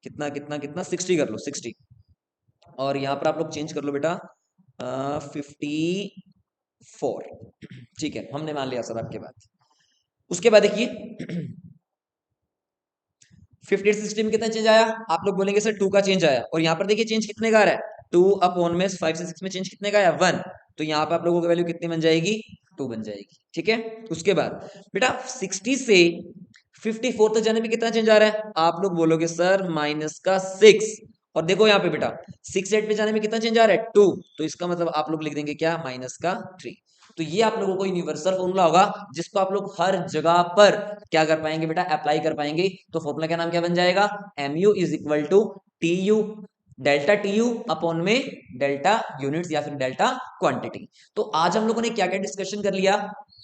कितना कितना कितना 60 कर लो 60, और यहाँ पर आप लोग चेंज कर लो बेटा 54, ठीक है हमने मान लिया सर आपके बात। उसके बाद देखिए 58 60 में कितना चेंज आया, आप लोग बोलेंगे सर 2 का चेंज आया, और यहाँ पर देखिए चेंज कितने का आ रहा है 2 अपॉन में 5 से 6 में चेंज कितने का आया 1, तो यहाँ पे आप लोगों की वैल्यू कितनी बन जाएगी 2 बन जाएगी, ठीक है। उसके बाद बेटा 60 से 54 तक जाने में कितना चेंज आ रहा है, आप लोग बोलोगे सर माइनस का 6, और देखो यहाँ पे बेटा 6 8 पे जाने में कितना चेंज आ रहा है 2, तो इसका मतलब आप लोग लिख देंगे क्या माइनस का 3। तो ये आप लोगों को यूनिवर्सल फॉर्मूला होगा जिसको आप लोग हर जगह पर क्या कर पाएंगे बेटा अप्लाई कर पाएंगे। तो फॉर्मूला क्या नाम क्या बन जाएगा, mu is equal to T U, delta T U upon में डेल्टा यूनिट्स या फिर डेल्टा क्वांटिटी। तो आज हम लोगों ने क्या क्या डिस्कशन कर लिया,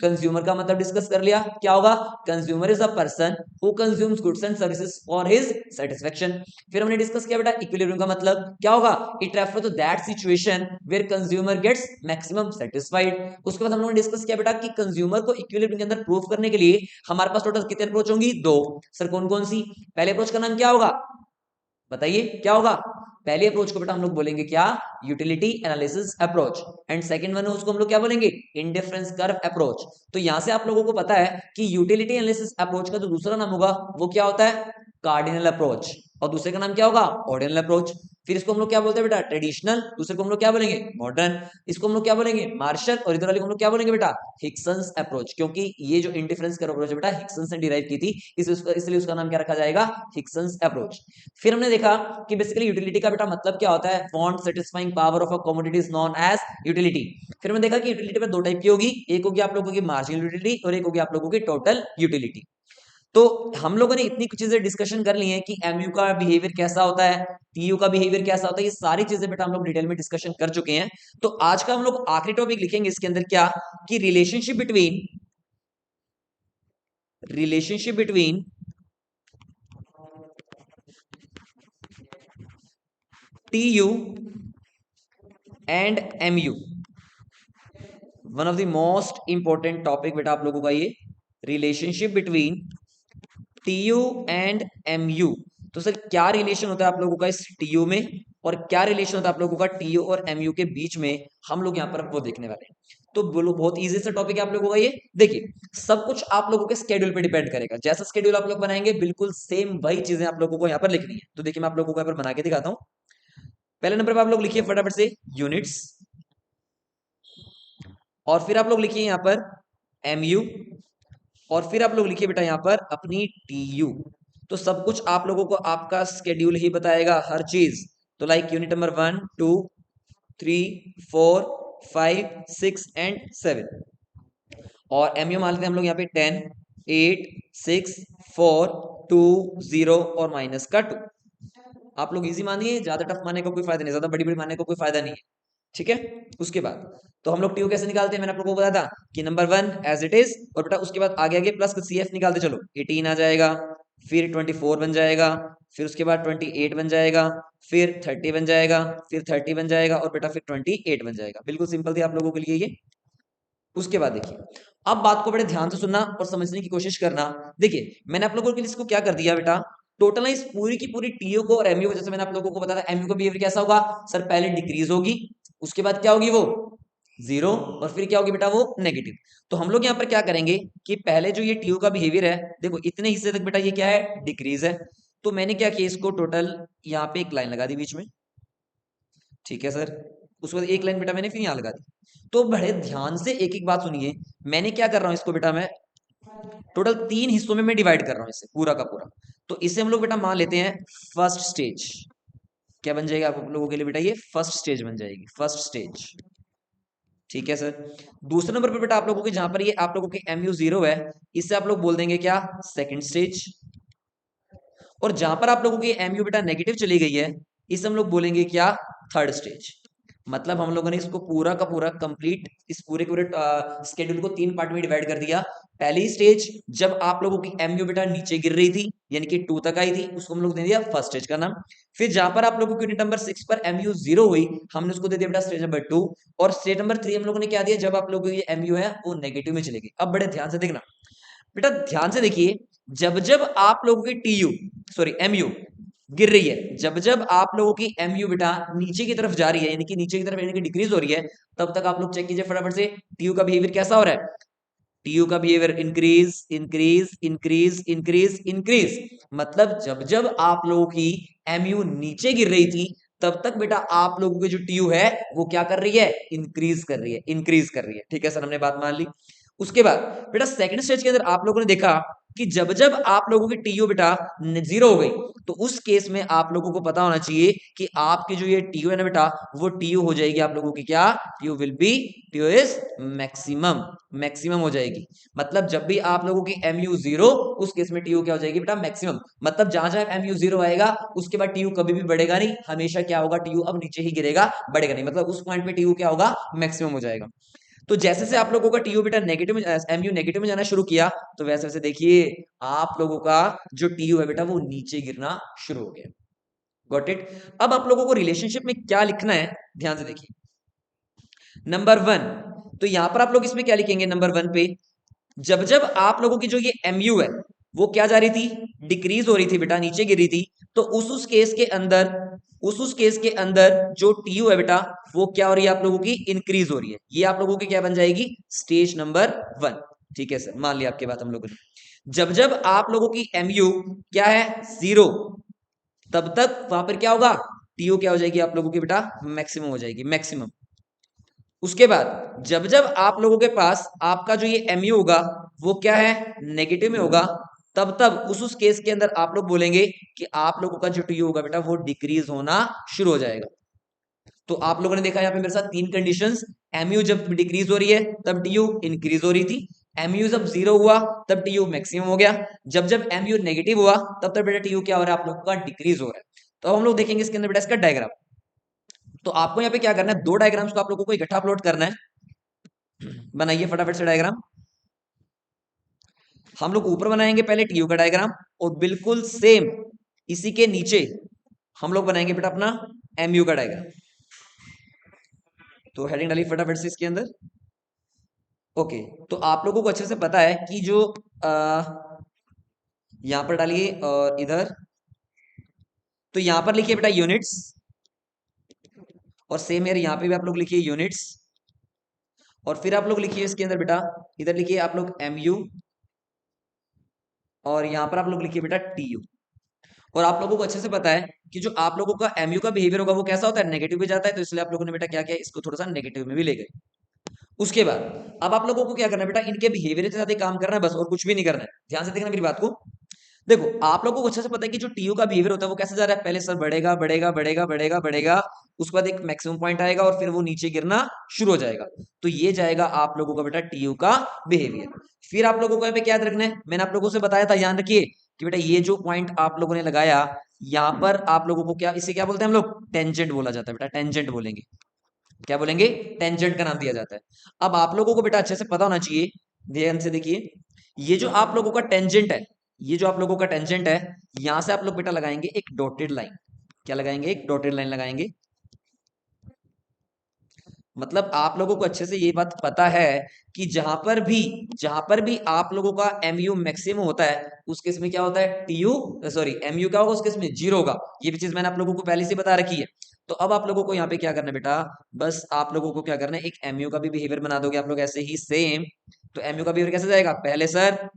कंज्यूमर का मतलब डिस्कस कर लिया, क्या होगा consumer is a person who consumes goods and services for his satisfaction. फिर हमने डिस्कस किया बेटा इक्विलिब्रियम का मतलब क्या होगा, it refer to that situation where consumer gets maximum satisfied. उसके बाद हम लोगों ने डिस्कस किया बेटा कि कंज्यूमर को इक्विलिब्रियम के अंदर प्रूफ करने के लिए हमारे पास टोटल कितने अप्रोच होंगी, दो। सर कौन कौन सी, पहले अप्रोच का नाम क्या होगा बताइए क्या होगा, पहले अप्रोच को बेटा हम लोग बोलेंगे क्या utility analysis approach, and second one है उसको हम लोग क्या बोलेंगे इंडिफरेंस कर्व अप्रोच। तो यहां से आप लोगों को पता है कि यूटिलिटी एनालिसिस अप्रोच का जो दूसरा नाम होगा वो क्या होता है कार्डिनल अप्रोच, और दूसरे का नाम क्या होगा ऑर्डिनल अप्रोच। फिर इसको हम लोग क्या बोलते हैं बेटा ट्रेडिशनल, दूसरे को हम लोग क्या बोलेंगे मॉडर्न, इसको हम लोग क्या बोलेंगे मार्शल, और इधर वाले को हम लोग क्या बोलेंगे बेटा हिक्सन्स अप्रोच, क्योंकि ये जो इंडिफरेंस कर्व अप्रोच है बेटा हिक्सन्स ने डिराइव की थी, इसलिए उसका नाम क्या रखा जाएगा हिक्सन्स अप्रोच। फिर हमने देखा कि बेसिकली यूटिलिटी का बेटा मतलब क्या होता है, want satisfying power of a commodity is known as utility. फिर हमने देखा कि यूटिलिटी में दो टाइप की होगी, एक होगी आप लोगों की मार्जिनल यूटिलिटी और एक होगी आप लोगों की टोटल यूटिलिटी। तो हम लोगों ने इतनी कुछ चीजें डिस्कशन कर ली हैं कि एमयू का बिहेवियर कैसा होता है, टीयू का बिहेवियर कैसा होता है, ये सारी चीजें बेटा हम लोग डिटेल में डिस्कशन कर चुके हैं। तो आज का हम लोग आखिरी टॉपिक लिखेंगे इसके अंदर क्या, कि relationship between TU and MU, one of the most important topic बेटा आप लोगों का ये relationship between TU and MU. तो सर क्या रिलेशन होता है आप लोगों का इस टीयू में, और क्या रिलेशन होता है आप लोगों का टीयू और एमयू के बीच में, हम लोग यहाँ पर वो देखने वाले हैं। तो बोलो बहुत इजी सा टॉपिक है आप लोगों का ये, देखिए सब कुछ आप लोगों के स्केड्यूल पे डिपेंड करेगा, जैसा स्केड्यूल आप लोग बनाएंगे बिल्कुल सेम वही चीजें आप लोगों को यहाँ पर लिखनी है। तो देखिए मैं आप लोगों को यहाँ पर बना के दिखाता हूँ। पहले नंबर पर आप लोग लिखिए फटाफट से यूनिट्स, और फिर आप लोग लिखिए यहाँ पर एमयू, और फिर आप लोग लिखिए बेटा यहाँ पर अपनी टीयू। तो सब कुछ आप लोगों को आपका स्केड्यूल ही बताएगा हर चीज। तो लाइक यूनिट नंबर 1 2 3 4 5 6 एंड 7, और एमयू मान लेते हैं हम लोग यहाँ पे 10 8 6 4 2 0 और माइनस का 2। आप लोग इजी मानिए, ज्यादा टफ मानने का कोई फायदा नहीं, ज्यादा बड़ी बड़ी मानने का कोई फायदा नहीं है, ठीक है। उसके बाद तो हम लोग टीयू कैसे निकालते हैं, मैंने आप लोगों को बताया था कि नंबर 1 एज इट इज, और बेटा उसके बाद आगे आगे प्लस सी एफ निकालते चलो, 18 आ जाएगा, फिर 24 बन जाएगा, फिर उसके बाद 28 बन जाएगा, फिर 30 बन जाएगा, फिर 30 बन जाएगा, और बेटा फिर 28 बन जाएगा। बिल्कुल सिंपल थी आप लोगों के लिए ये। उसके बाद देखिए, अब बात को बड़े ध्यान से सुनना और समझने की कोशिश करना। देखिए मैंने आप लोगों के लिए इसको क्या कर दिया बेटा, टोटल इस पूरी की पूरी टीओ को और एमयू को, जैसे मैंने आप लोगों को बताया था एमयू का बिहेवियर कैसा होगा सर, पहले डिक्रीज होगी, उसके बाद क्या होगी वो जीरो, और फिर क्या होगी बेटा वो नेगेटिव। तो हम लोग यहाँ पर क्या करेंगे कि पहले जो ये टीओ का बिहेवियर है, देखो इतने हिस्से तक बेटा ये क्या है, डिक्रीज है। तो मैंने क्या किया, इसको टोटल यहाँ पे एक लाइन लगा दी बीच में, ठीक है सर। उसके बाद एक लाइन बेटा मैंने फिर यहाँ लगा दी। तो बड़े ध्यान से एक एक बात सुनिए, मैंने क्या कर रहा हूं इसको बेटा, मैं टोटल 3 हिस्सों में मैं डिवाइड कर रहा हूं इसे पूरा का पूरा। तो इसे हम लोग बेटा मान लेते हैं फर्स्ट स्टेज। क्या बन जाएगा आप लोगों के लिए बेटा, ये फर्स्ट स्टेज बन जाएगी, फर्स्ट स्टेज, ठीक है सर। दूसरे नंबर पर बेटा आप लोगों के, जहां पर ये आप लोगों के एमयू जीरो है, इससे आप लोग बोल देंगे क्या, सेकंड स्टेज। और जहां पर आप लोगों की एमयू बेटा नेगेटिव चली गई है, इसे हम लोग बोलेंगे क्या, थर्ड स्टेज। मतलब हम लोगों ने इसको पूरा का पूरा कंप्लीट, इस पूरे पूरे स्केड्यूल को 3 पार्ट में डिवाइड कर दिया। पहली स्टेज जब आप लोगों की एमयू बेटा नीचे गिर रही थी, यानी कि 2 तक आई थी, उसको हम लोग दे दिया फर्स्ट स्टेज का नाम। फिर जहां पर आप लोगों की यूनिट नंबर 6 पर एमयू जीरो हुई, हमने उसको दे दिया बेटा स्टेज नंबर 2। और स्टेज नंबर 3 हम लोगों ने क्या दिया, जब आप लोगों की एमयू है वो नेगेटिव में चलेगी। अब बड़े ध्यान से देखना बेटा, ध्यान से देखिए, जब जब आप लोगों की टीयू, सॉरी एमयू गिर रही है, जब जब आप लोगों की एमयू बेटा नीचे की तरफ जा रही है, यानी कि नीचे की तरफ, यानी कि डिक्रीज हो रही है, तब तक आप लोग चेक कीजिए फटाफट से टीयू का बिहेवियर कैसा हो रहा है। टीयू का behaviour increase increase increase increase increase. मतलब जब जब आप लोगों की एमयू नीचे गिर रही थी, तब तक बेटा आप लोगों की जो टीयू है वो क्या कर रही है, इंक्रीज कर रही है, इंक्रीज कर रही है, ठीक है सर, हमने बात मान ली। उसके बाद बेटा सेकंड स्टेज के अंदर आप लोगों ने देखा कि जब जब आप लोगों की टीयू बेटा जीरो हो गई, तो उस केस में आप लोगों को पता होना चाहिए कि आपकी जो ये टीयू है ना बेटा, वो टीयू हो जाएगी आप लोगों की क्या, TU will be, TU is maximum, maximum हो जाएगी। मतलब जब भी आप लोगों की एमयू जीरो, उस केस में टीयू क्या हो जाएगी बेटा, मैक्सिमम। मतलब जहां जहां एमयू जीरो आएगा उसके बाद टीयू कभी भी बढ़ेगा नहीं, हमेशा क्या होगा, टीयू अब नीचे ही गिरेगा, बढ़ेगा नहीं। मतलब उस पॉइंट पे टीयू क्या होगा, मैक्सिमम हो जाएगा। तो जैसे से आप लोगों का टीयू बेटा नेगेटिव में, एमयू नेगेटिव में जाना शुरू किया, तो वैसे वैसे देखिए आप लोगों का जो टीयू है बेटा वो नीचे गिरना शुरू हो गया। Got it. अब आप लोगों को रिलेशनशिप में क्या लिखना है, ध्यान से देखिए। नंबर 1, तो यहां पर आप लोग इसमें क्या लिखेंगे, नंबर 1 पे जब जब आप लोगों की जो ये एमयू है वो क्या जा रही थी, डिक्रीज हो रही थी बेटा, नीचे गिर रही थी, तो उस केस के अंदर, उस केस के अंदर जो टीयू है बेटा वो क्या हो रही है, आप लोगों की इंक्रीज हो रही है। ये आप लोगों की क्या बन जाएगी, स्टेज नंबर 1, ठीक है सर, मान लिया आपकी बात हम लोगों ने। जब जब आप लोगों की एमयू क्या है, जीरो, तब तक वहां पर क्या होगा, टीयू क्या हो जाएगी आप लोगों की बेटा, मैक्सिमम हो जाएगी, मैक्सिमम। उसके बाद जब जब आप लोगों के पास आपका जो ये एमयू होगा वो क्या है, नेगेटिव में होगा, तब तब उस केस के अंदर आप लोग बोलेंगे कि आप लोगों का जो टीयू होगा बेटा वो डिक्रीज होना शुरू हो जाएगा। तो आप लोगों ने देखा यहाँ पे मेरे साथ 3 कंडीशंस, एमयू जब डिक्रीज हो रही है तब टीयू इंक्रीज हो रही थी, एमयू जब जीरो हुआ तब टीयू मैक्सिमम हो गया, जब जब एमयू नेगेटिव हुआ तब तब बेटा टीयू क्या हो रहा है, आप लोगों का डिक्रीज हो रहा है। तो हम लोग देखेंगे इसके अंदर बेटा इसका डायग्राम। तो आपको यहाँ पे क्या करना है, 2 डायग्राम्स को आप लोगों को इकट्ठा अपलोड करना है। बनाइए फटाफट से डायग्राम। हम लोग ऊपर बनाएंगे पहले टीयू का डायग्राम, और बिल्कुल सेम इसी के नीचे हम लोग बनाएंगे बेटा अपना एमयू का डायग्राम। तो हेडिंग डालिए फटाफट से इसके अंदर। ओके, तो आप लोगों को अच्छे से पता है कि जो यहां पर डालिए और इधर, तो यहां पर लिखिए बेटा यूनिट्स, और सेम यार यहां पे भी आप लोग लिखिए यूनिट्स, और फिर आप लोग लिखिए इसके अंदर बेटा, इधर लिखिए आप लोग एमयू, और यहां पर आप लोग लिखिए बेटा टीयू। और आप लोगों को अच्छे से पता है कि जो आप लोगों का एमयू का बिहेवियर होगा वो कैसा होता है, नेगेटिव में जाता है, तो इसलिए आप लोगों ने बेटा क्या किया, इसको थोड़ा सा नेगेटिव में भी ले गए। उसके बाद अब आप लोगों को क्या करना है बेटा, इनके बिहेवियर के साथ ही काम करना है बस, और कुछ भी नहीं करना है। ध्यान से देखना मेरी बात को। देखो आप लोगों को अच्छे से पता है कि जो टीयू का बिहेवियर होता है वो कैसे जा रहा है, पहले सर बढ़ेगा बढ़ेगा बढ़ेगा बढ़ेगा बढ़ेगा, उसके बाद एक मैक्सिमम पॉइंट आएगा और फिर वो नीचे गिरना शुरू हो जाएगा। तो ये जाएगा आप लोगों का बेटा टीयू का बिहेवियर। फिर आप लोगों को यहाँ पे क्या याद रखना है, मैंने आप लोगों से बताया था, ध्यान रखिए कि बेटा ये जो पॉइंट आप लोगों ने लगाया यहां पर आप लोगों को क्या, इसे क्या बोलते हैं हम लोग, टेंजेंट बोला जाता है बेटा, टेंजेंट बोलेंगे। क्या बोलेंगे, टेंजेंट का नाम दिया जाता है। अब आप लोगों को बेटा अच्छे से पता होना चाहिए, ध्यान से देखिए, ये जो आप लोगों का टेंजेंट है, ये जो आप लोगों का टेंजेंट है, यहां से आप लोग बेटा लगाएंगे एक डॉटेड लाइन। क्या लगाएंगे, एक डॉटेड लाइन लगाएंगे। मतलब आप लोगों को अच्छे से ये बात पता है कि जहां पर भी आप लोगों का एमयू मैक्सिमम होता है उस केस में क्या होता है, टीयू सॉरी एमयू क्या होगा उस केस में, जीरो होगा। ये भी चीज मैंने आप लोगों को पहले से बता रखी है। तो अब आप लोगों को यहाँ पे क्या करना है बेटा, बस आप लोगों को क्या करना है, एक एमयू का भी बिहेवियर बना दोगे आप लोग ऐसे ही सेम। तो एमयू का बिहेवियर कैसे जाएगा, पहले सर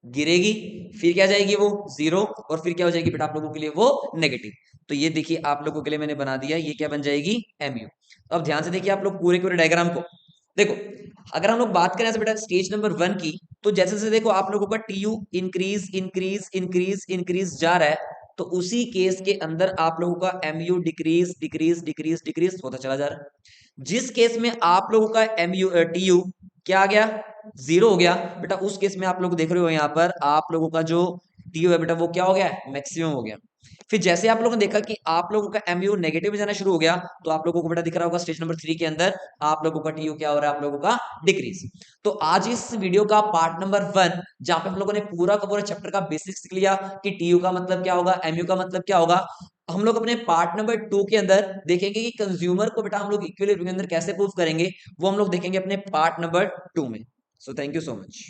गिरेगी, फिर क्या जाएगी वो जीरो, और फिर क्या हो जाएगी बेटा आप लोगों के लिए वो नेगेटिव। तो ये देखिए आप लोगों के लिए मैंने बना दिया, ये क्या बन जाएगी, एमयू। तो अब ध्यान से देखिए आप लोग पूरे पूरे डायग्राम को देखो। अगर हम लोग बात करें बेटा स्टेज नंबर 1 की, तो जैसे जैसे देखो आप लोगों का TU increase increase increase increase जा रहा है, तो उसी केस के अंदर आप लोगों का MU decrease decrease decrease decrease होता चला जा रहा है। जिस केस में आप लोगों का एमयू टीयू क्या आ गया, जीरो हो गया बेटा, उस केस में आप लोग देख रहे हो यहाँ पर आप लोगों का जो टीयू है बेटा वो क्या हो गया, मैक्सिमम हो गया। फिर जैसे आप लोगों ने देखा कि आप लोगों का एमयू नेगेटिव में जाना शुरू हो गया, तो आप लोगों को बेटा दिख रहा होगा स्टेज नंबर 3 के अंदर आप लोगों का टीयू क्या हो रहा है, आप लोगों का डिक्रीज। तो आज इस वीडियो का पार्ट नंबर 1 जहां पे हम लोगों ने पूरा का पूरा चैप्टर का बेसिक्स सीख लिया कि टीयू का मतलब क्या होगा, एमयू का मतलब क्या होगा। हम लोग अपने पार्ट नंबर 2 के अंदर देखेंगे कि कंज्यूमर को बेटा हम लोग इक्विलिब्रियम के अंदर कैसे प्रूव करेंगे, वो हम लोग देखेंगे अपने पार्ट नंबर 2 में। So thank you so much.